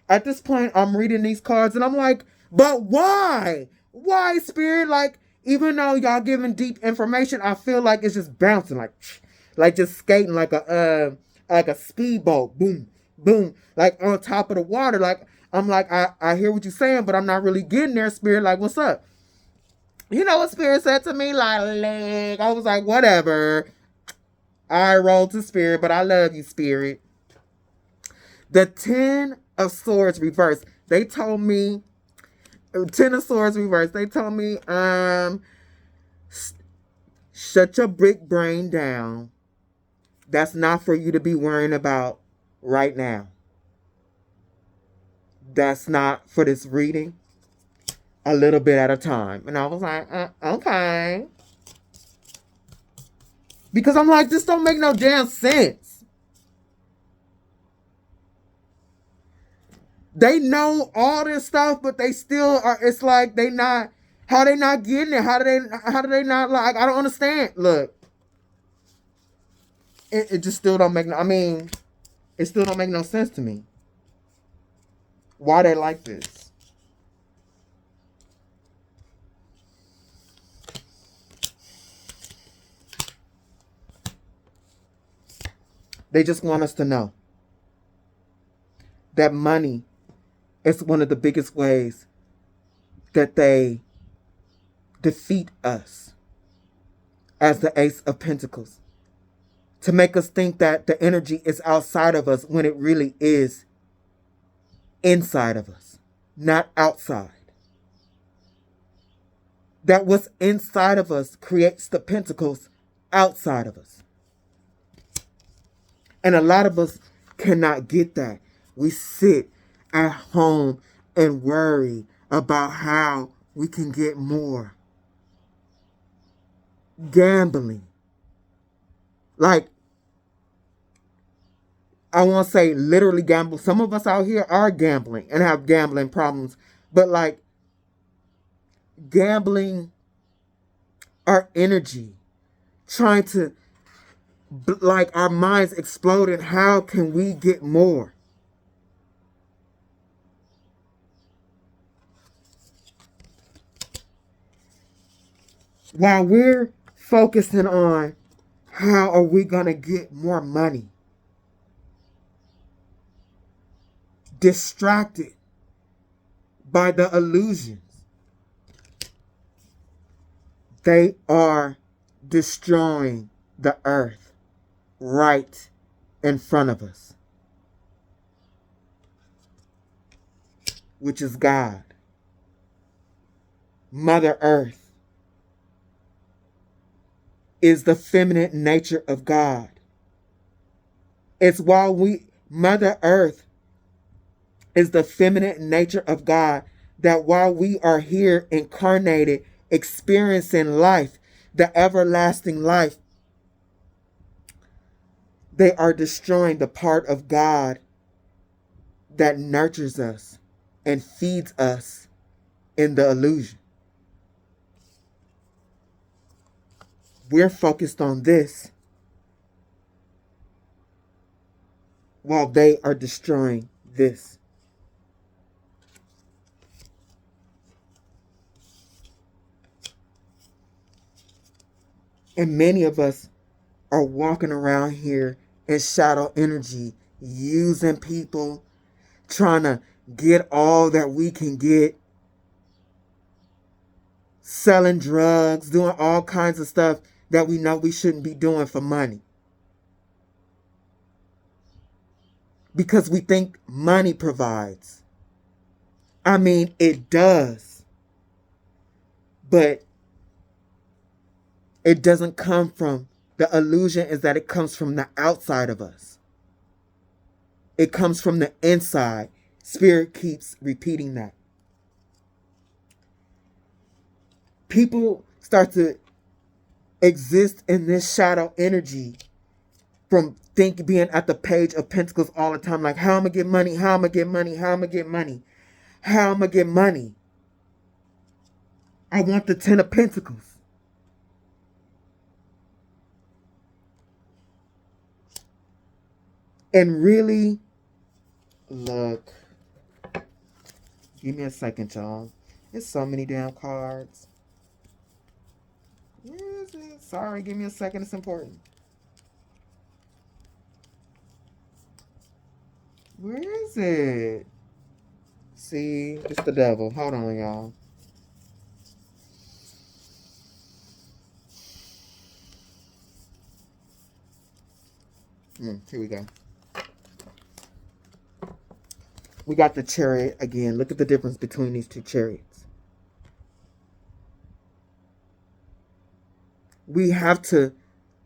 at this point, I'm reading these cards and I'm like, but why? Why, Spirit? Like, even though y'all giving deep information, I feel like it's just bouncing, like just skating like a speedboat, boom, boom, like on top of the water. Like, I'm like, I hear what you're saying, but I'm not really getting there, Spirit. Like, what's up? You know what Spirit said to me? Like, I was like, whatever. I rolled to Spirit, but I love you, Spirit. The 10 of Swords reversed. They told me, 10 of Swords reversed. They told me, shut your brick brain down. That's not for you to be worrying about right now. That's not for this reading. A little bit at a time. And I was like, okay. Because I'm like, this don't make no damn sense. They know all this stuff, but they still are, it's like they not, how they not getting it? How do they not, like, I don't understand. Look. It just still don't make no, I mean, it still don't make no sense to me. Why they like this? They just want us to know that money is one of the biggest ways that they defeat us as the Ace of Pentacles. to make us think that the energy is outside of us when it really is inside of us, not outside. That what's inside of us creates the pentacles outside of us. And a lot of us cannot get that. We sit at home and worry about how we can get more. Gambling. Like, I won't say literally gamble. Some of us out here are gambling and have gambling problems. But like, gambling our energy. Trying to, like, our minds exploding. How can we get more? While we're focusing on how are we going to get more money, distracted by the illusions, they are destroying the earth right in front of us, which is God, Mother Earth. Is the feminine nature of God. It's while Mother Earth is the feminine nature of God, that while we are here incarnated, experiencing life, the everlasting life, they are destroying the part of God that nurtures us and feeds us in the illusion. We're focused on this while they are destroying this. And many of us are walking around here in shadow energy, using people, trying to get all that we can get, selling drugs, doing all kinds of stuff that we know we shouldn't be doing for money. Because we think money provides. I mean, it does. But it doesn't come from, the illusion is that it comes from the outside of us. It comes from the inside. Spirit keeps repeating that. People start to exist in this shadow energy from being at the page of pentacles all the time, like, how am I get money? How am I get money? How am I get money? How am I get money? I want the 10 of Pentacles. And really, look, give me a second, y'all. There's so many damn cards. Where is it? Sorry, give me a second. It's important. Where is it? See, it's the devil. Hold on, y'all. Here we go. We got the Chariot again. Look at the difference between these two chariots. We have to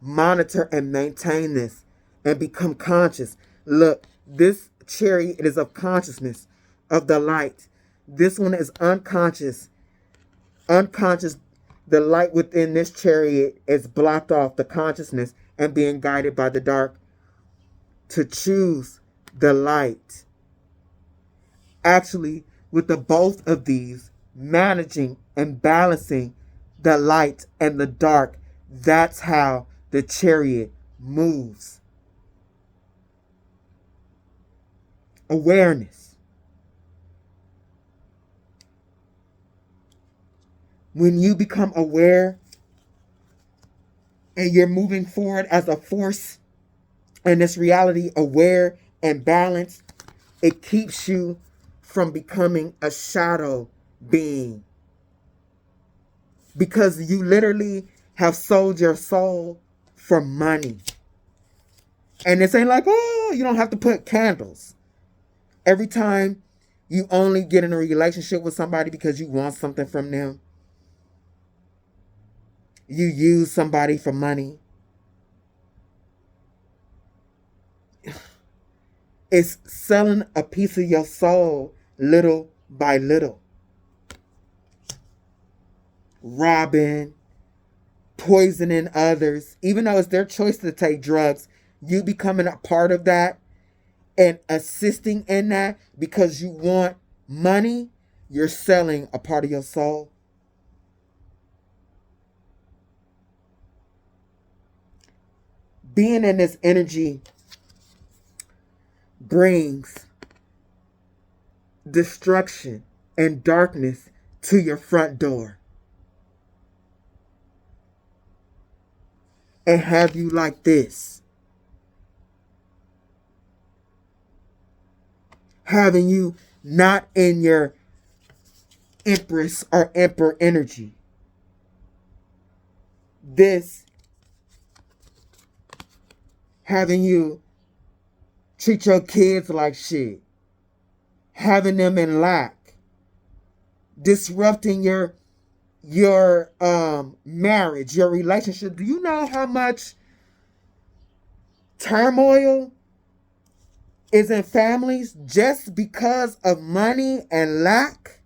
monitor and maintain this and become conscious. Look, this chariot is of consciousness, of the light. This one is unconscious. Unconscious, the light within this chariot is blocked off, the consciousness, and being guided by the dark to choose the light. Actually, with the both of these, managing and balancing the light and the dark, that's how the chariot moves. Awareness. When you become aware and you're moving forward as a force in this reality, aware and balanced, it keeps you from becoming a shadow being. Because you literally have sold your soul for money. And this ain't like, oh, you don't have to put candles. Every time you only get in a relationship with somebody because you want something from them, you use somebody for money, it's selling a piece of your soul little by little. Robbing, poisoning others, even though it's their choice to take drugs, you becoming a part of that and assisting in that because you want money, you're selling a part of your soul. Being in this energy brings destruction and darkness to your front door. And have you like this. Having you not in your Empress or Emperor energy. This having you treat your kids like shit. Having them in lack. Disrupting your marriage, your relationship. Do you know how much turmoil is in families just because of money and lack?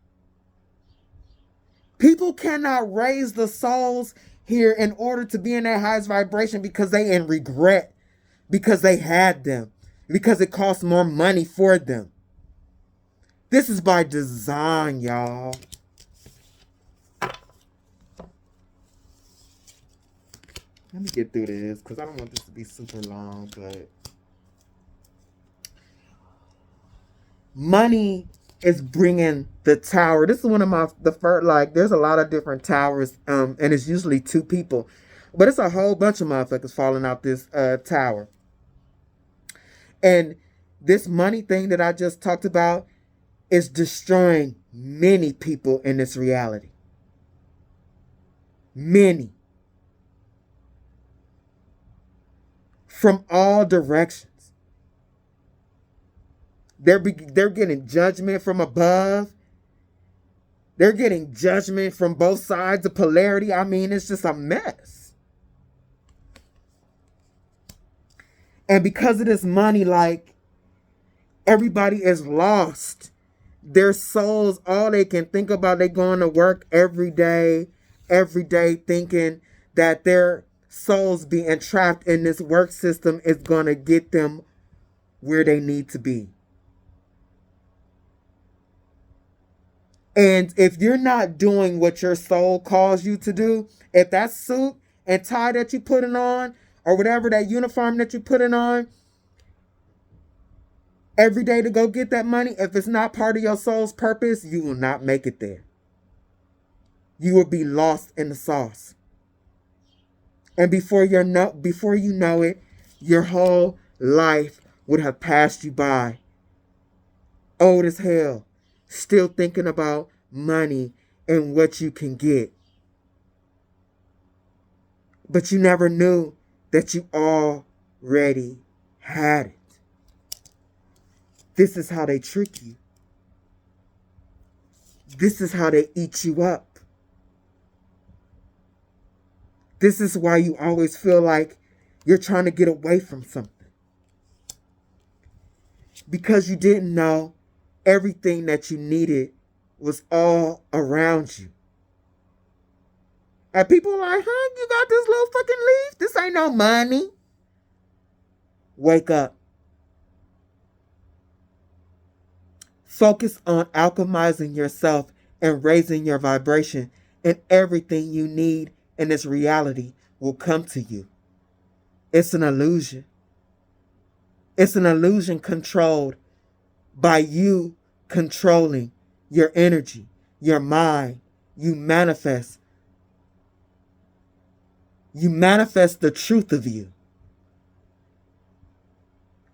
People cannot raise the souls here in order to be in their highest vibration because they in regret, because they had them, because it costs more money for them. This is by design, y'all. Let me get through this because I don't want this to be super long, but money is bringing the tower. This is one of the first, like, there's a lot of different towers, and it's usually two people, but it's a whole bunch of motherfuckers falling out this tower. And this money thing that I just talked about is destroying many people in this reality. Many. From all directions. They're getting judgment from above. They're getting judgment from both sides of polarity. I mean, it's just a mess. And because of this money, like, everybody is lost. Their souls, all they can think about, they going to work every day thinking that their souls being entrapped in this work system is going to get them where they need to be. And if you're not doing what your soul calls you to do, if that suit and tie that you're putting on, or whatever, that uniform that you're putting on every day to go get that money, if it's not part of your soul's purpose, you will not make it there. You will be lost in the sauce. And before you know it, your whole life would have passed you by. Old as hell. Still thinking about money and what you can get. But you never knew that you already had it. This is how they trick you. This is how they eat you up. This is why you always feel like you're trying to get away from something. Because you didn't know everything that you needed was all around you. And people are like, huh, you got this little fucking leaf? This ain't no money. Wake up. Focus on alchemizing yourself and raising your vibration, and everything you need in this reality will come to you. It's an illusion. It's an illusion controlled by you controlling your energy, your mind. You manifest. You manifest the truth of you.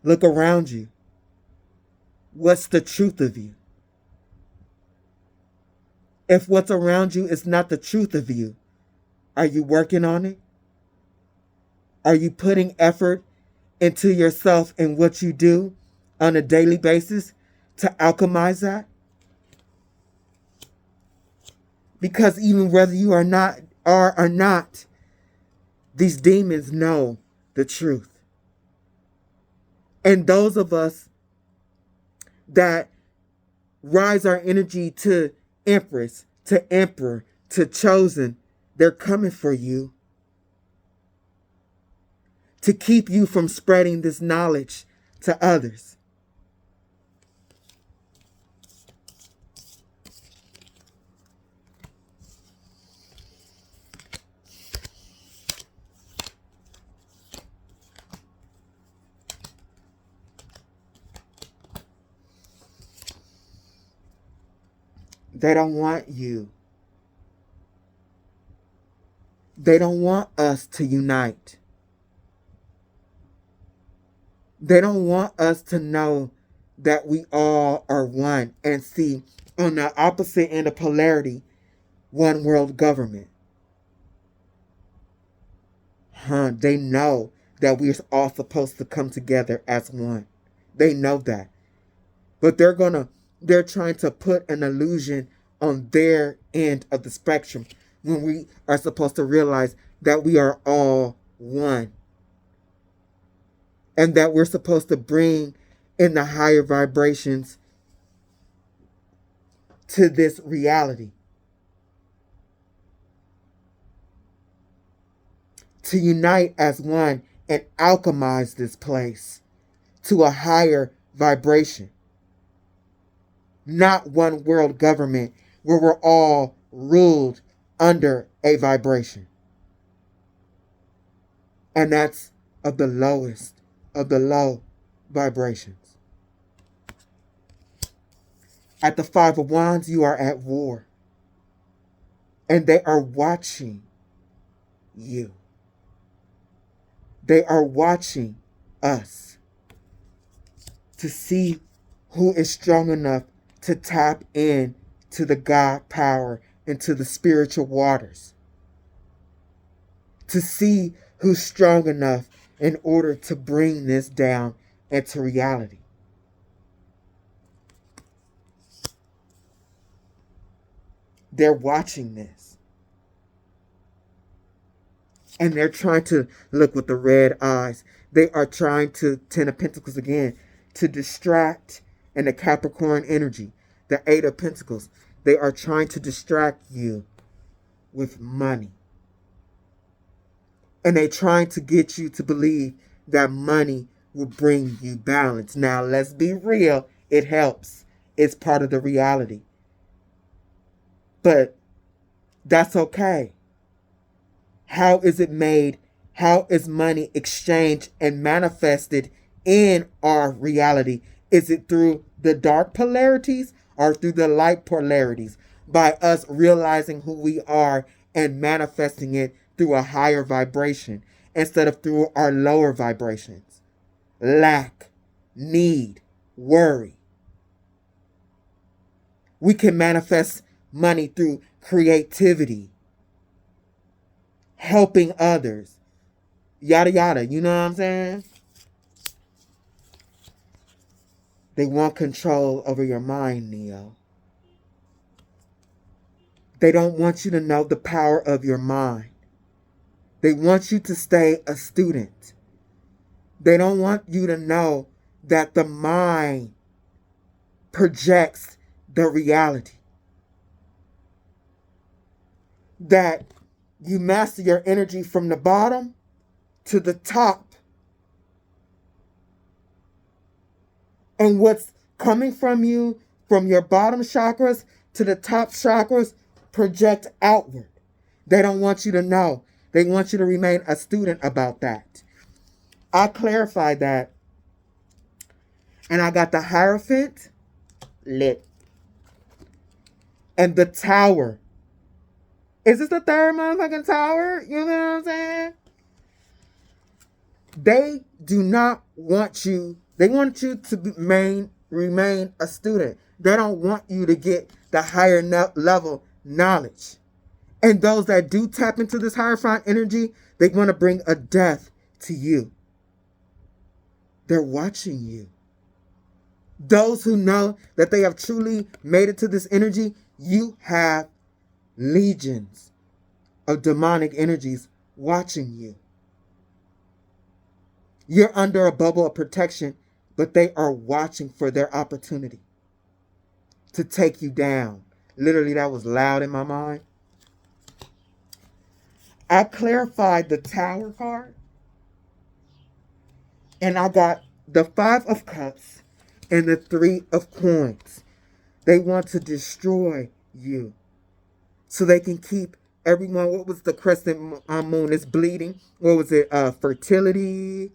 Look around you. What's the truth of you? If what's around you is not the truth of you, are you working on it? Are you putting effort into yourself and what you do on a daily basis to alchemize that? Because even whether you are not, these demons know the truth. And those of us that rise our energy to Empress, to Emperor, to Chosen, they're coming for you to keep you from spreading this knowledge to others. They don't want you. They don't want us to unite. They don't want us to know that we all are one and see on the opposite end of polarity, one world government. They know that we're all supposed to come together as one. They know that. But they're trying to put an illusion on their end of the spectrum when we are supposed to realize that we are all one. And that we're supposed to bring in the higher vibrations to this reality. To unite as one and alchemize this place to a higher vibration. Not one world government where we're all ruled under a vibration. And that's of the lowest of the low vibrations. At the Five of Wands, you are at war. And they are watching you. They are watching us to see who is strong enough to tap in to the God power, into the spiritual waters. To see who's strong enough in order to bring this down into reality. They're watching this. And they're trying to look with the red eyes. They are trying to, Ten of Pentacles again, to distract, and the Capricorn energy, the Eight of Pentacles. They are trying to distract you with money. And they're trying to get you to believe that money will bring you balance. Now, let's be real. It helps. It's part of the reality. But that's okay. How is it made? How is money exchanged and manifested in our reality? Is it through the dark polarities or through the light polarities? By us realizing who we are and manifesting it through a higher vibration instead of through our lower vibrations. Lack, need, worry. We can manifest money through creativity, helping others, yada yada. You know what I'm saying? They want control over your mind, Neo. They don't want you to know the power of your mind. They want you to stay a student. They don't want you to know that the mind projects the reality. That you master your energy from the bottom to the top. And what's coming from you, from your bottom chakras to the top chakras, project outward. They don't want you to know. They want you to remain a student about that. I clarified that. And I got the Hierophant lit. And the Tower. Is this the third motherfucking tower? You know what I'm saying? They do not want you. They want you to remain a student. They don't want you to get the higher level knowledge. And those that do tap into this Hierophant energy, they want to bring a death to you. They're watching you. Those who know that they have truly made it to this energy, you have legions of demonic energies watching you. You're under a bubble of protection, but they are watching for their opportunity to take you down. Literally, that was loud in my mind. I clarified the Tower card, and I got the Five of Cups and the Three of Coins. They want to destroy you so they can keep everyone. What was the crescent moon? It's bleeding. What was it? Fertility,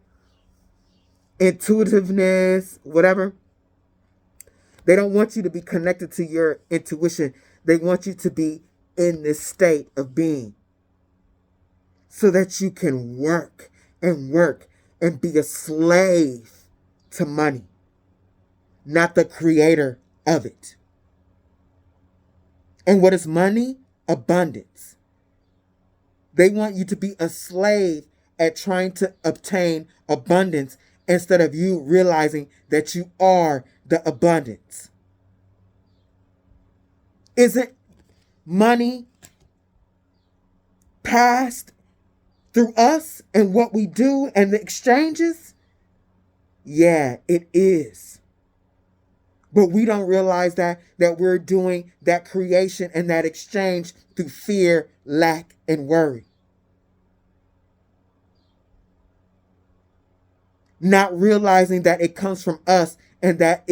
intuitiveness, whatever. They don't want you to be connected to your intuition. They want you to be in this state of being so that you can work and be a slave to money, not the creator of it. And what is money? Abundance. They want you to be a slave at trying to obtain abundance instead of you realizing that you are the abundance. Isn't money passed through us and what we do and the exchanges? Yeah, it is. But we don't realize that we're doing that creation and that exchange through fear, lack, and worry. Not realizing that it comes from us and that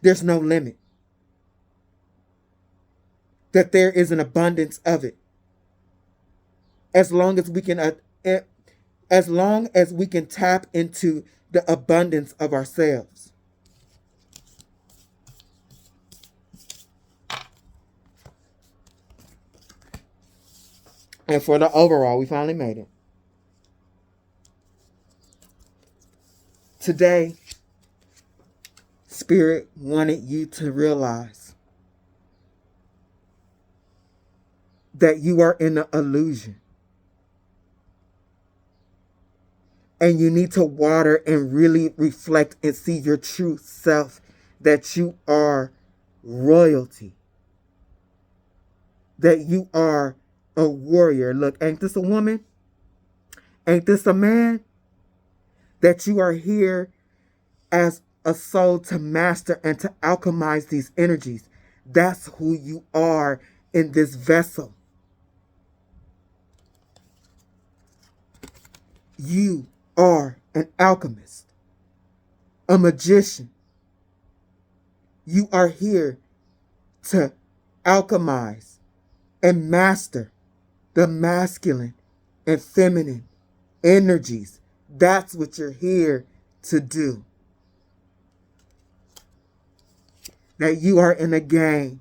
there's no limit. That there is an abundance of it. As long as we can tap into the abundance of ourselves. And for the overall, we finally made it. Today, Spirit wanted you to realize that you are in an illusion. And you need to water and really reflect and see your true self, that you are royalty. That you are a warrior. Look, ain't this a woman? Ain't this a man? That you are here as a soul to master and to alchemize these energies. That's who you are in this vessel. You are an alchemist, a magician. You are here to alchemize and master the masculine and feminine energies. That's what you're here to do. That you are in a game.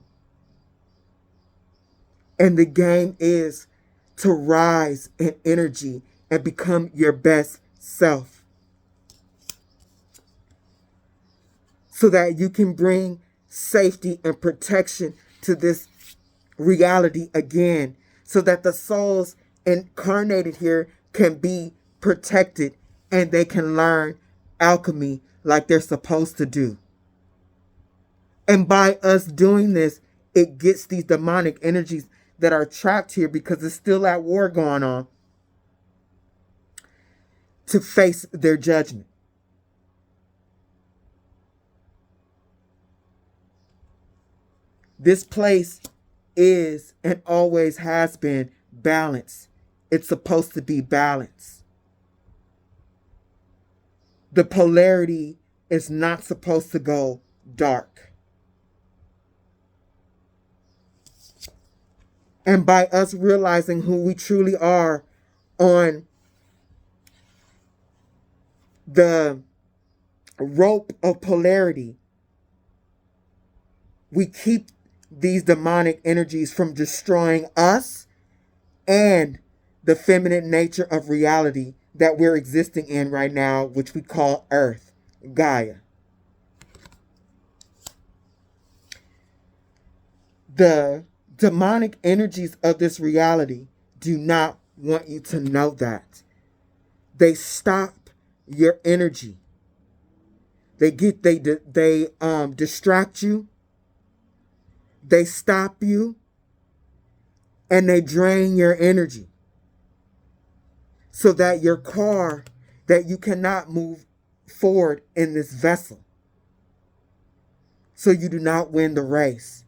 And the game is to rise in energy and become your best self. So that you can bring safety and protection to this reality again. So that the souls incarnated here can be protected and they can learn alchemy like they're supposed to do. And by us doing this, it gets these demonic energies that are trapped here because there's still that war going on to face their judgment. This place is and always has been balanced. It's supposed to be balanced. The polarity is not supposed to go dark. And by us realizing who we truly are on the rope of polarity, we keep these demonic energies from destroying us and the feminine nature of reality that we're existing in right now, which we call Earth, Gaia. The demonic energies of this reality do not want you to know that. They stop your energy. They distract you. They stop you. And they drain your energy. So that your car, that you cannot move forward in this vessel. So you do not win the race.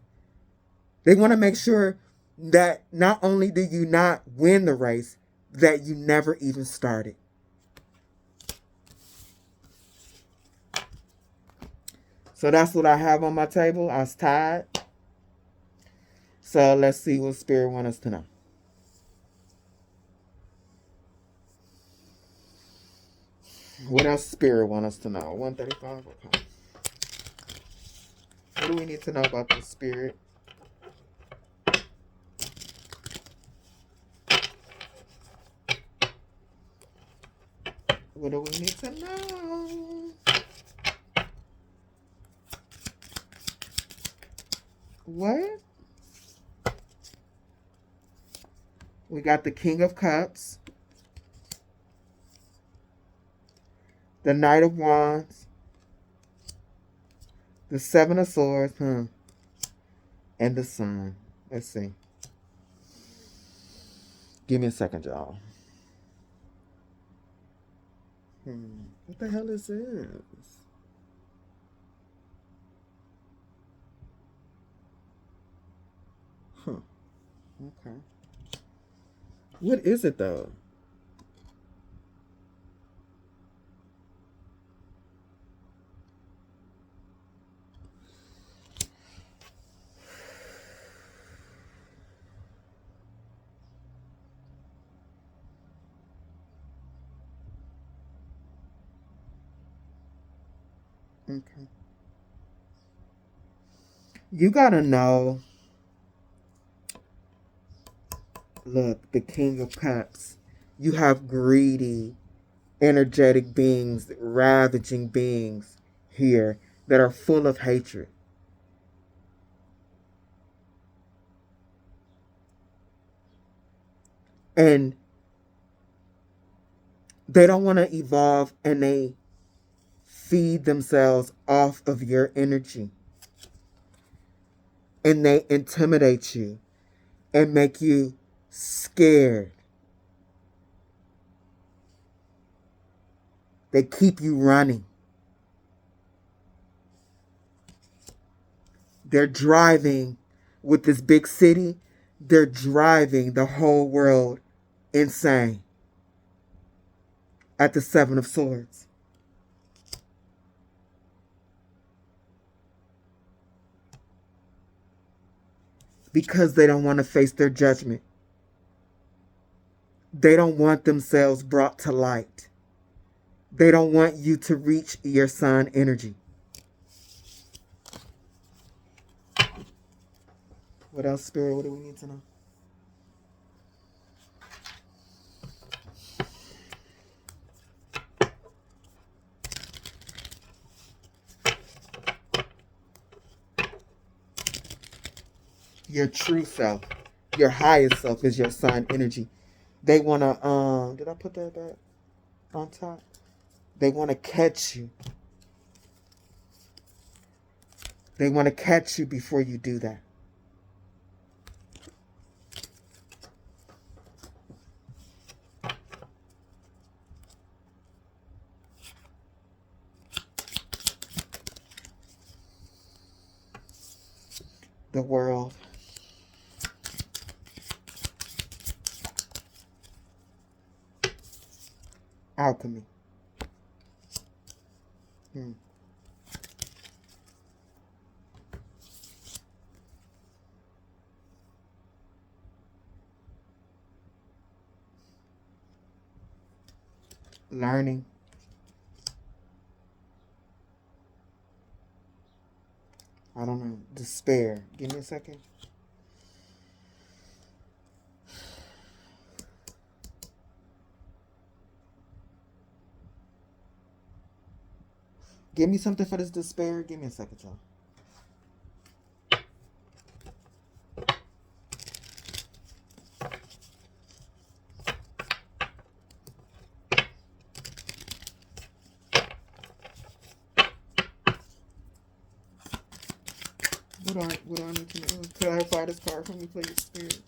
They want to make sure that not only do you not win the race, that you never even started. So that's what I have on my table. I was tired. So let's see what Spirit wants us to know. What else Spirit wants us to know? 135. Okay. What do we need to know about the Spirit? What do we need to know? What? We got the King of Cups, the Knight of Wands, the Seven of Swords, and the Sun. Let's see. Give me a second, y'all. What the hell is this? Okay. What is it, though? Okay. You gotta know. Look, the King of Cups. You have greedy, energetic beings, ravaging beings here that are full of hatred. And they don't want to evolve, and they feed themselves off of your energy. And they intimidate you and make you scared. They keep you running. They're driving with this big city. They're driving the whole world insane at the Seven of Swords. Because they don't want to face their judgment. They don't want themselves brought to light. They don't want you to reach your sun energy. What else, Spirit? What do we need to know? Your true self, your highest self is your sun energy. They want to, did I put that back on top? They want to catch you. They want to catch you before you do that. The world. Alchemy. Learning. I don't know. Despair. Give me a second. Give me something for this despair. Give me a second, y'all. What do I need to know? Clarify this card for me, please, Spirit.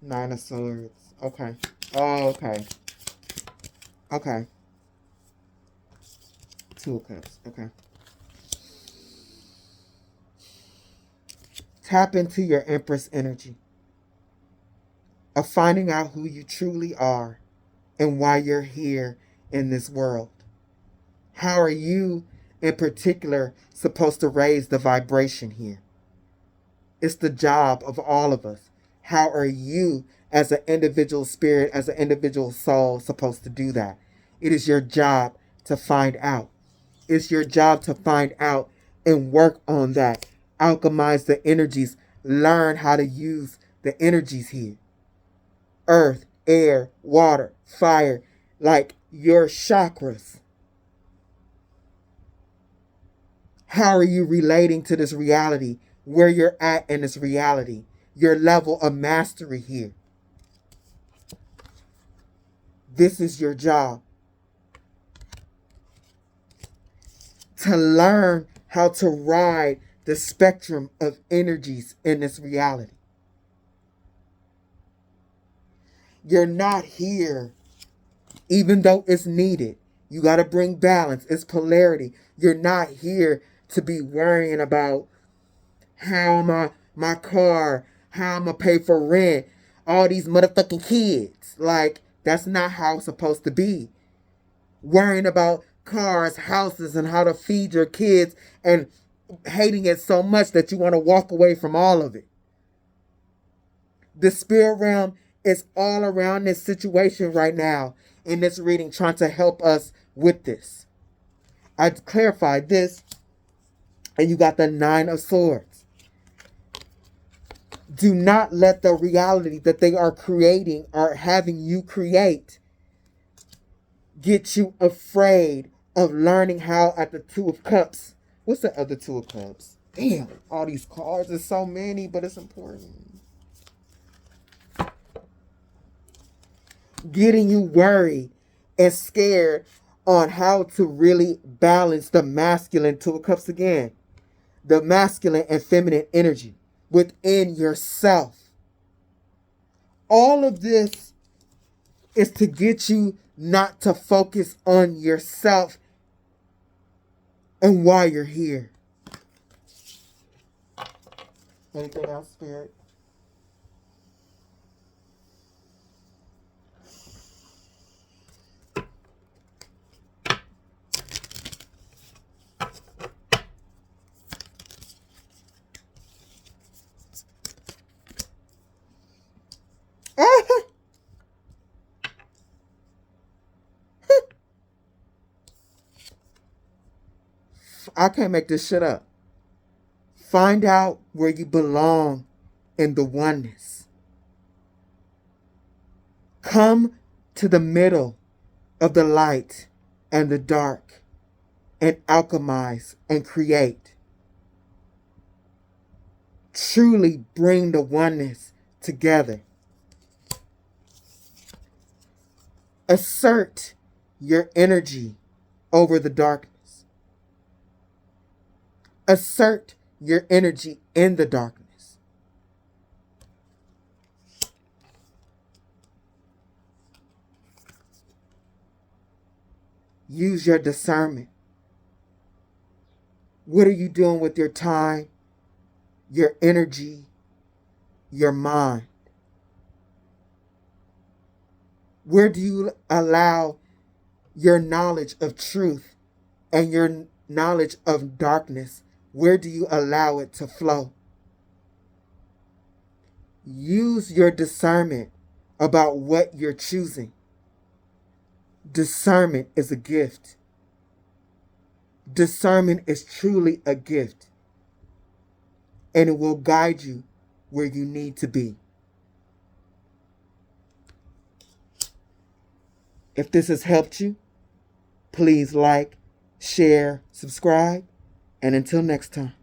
Nine of Swords. Okay. Oh, okay. Okay. Two of Cups. Okay. Tap into your Empress energy of finding out who you truly are and why you're here in this world. How are you, in particular, supposed to raise the vibration here? It's the job of all of us. How are you, as an individual spirit, as an individual soul, supposed to do that? It is your job to find out. It's your job to find out and work on that. Alchemize the energies. Learn how to use the energies here. Earth, air, water, fire, like your chakras. How are you relating to this reality? Where you're at in this reality? Your level of mastery here. This is your job. To learn how to ride the spectrum of energies in this reality. You're not here, even though it's needed. You got to bring balance. It's polarity. You're not here to be worrying about how my car, how I'm going to pay for rent, all these motherfucking kids. Like, that's not how it's supposed to be. Worrying about cars, houses, and how to feed your kids and hating it so much that you want to walk away from all of it. The spirit realm is all around this situation right now in this reading, trying to help us with this. I clarified this, and you got the Nine of Swords. Do not let the reality that they are creating or having you create get you afraid of learning how at the Two of Cups. What's the other Two of Cups? Damn, all these cards, there's so many, but it's important. Getting you worried and scared on how to really balance the masculine Two of Cups again. The masculine and feminine energy within yourself. All of this is to get you not to focus on yourself and why you're here. Anything else, Spirit? I can't make this shit up. Find out where you belong in the oneness. Come to the middle of the light and the dark and alchemize and create. Truly bring the oneness together. Assert your energy over the darkness. Assert your energy in the darkness. Use your discernment. What are you doing with your time, your energy, your mind? Where do you allow your knowledge of truth and your knowledge of darkness? Where do you allow it to flow? Use your discernment about what you're choosing. Discernment is a gift. Discernment is truly a gift. And it will guide you where you need to be. If this has helped you, please like, share, subscribe. And until next time.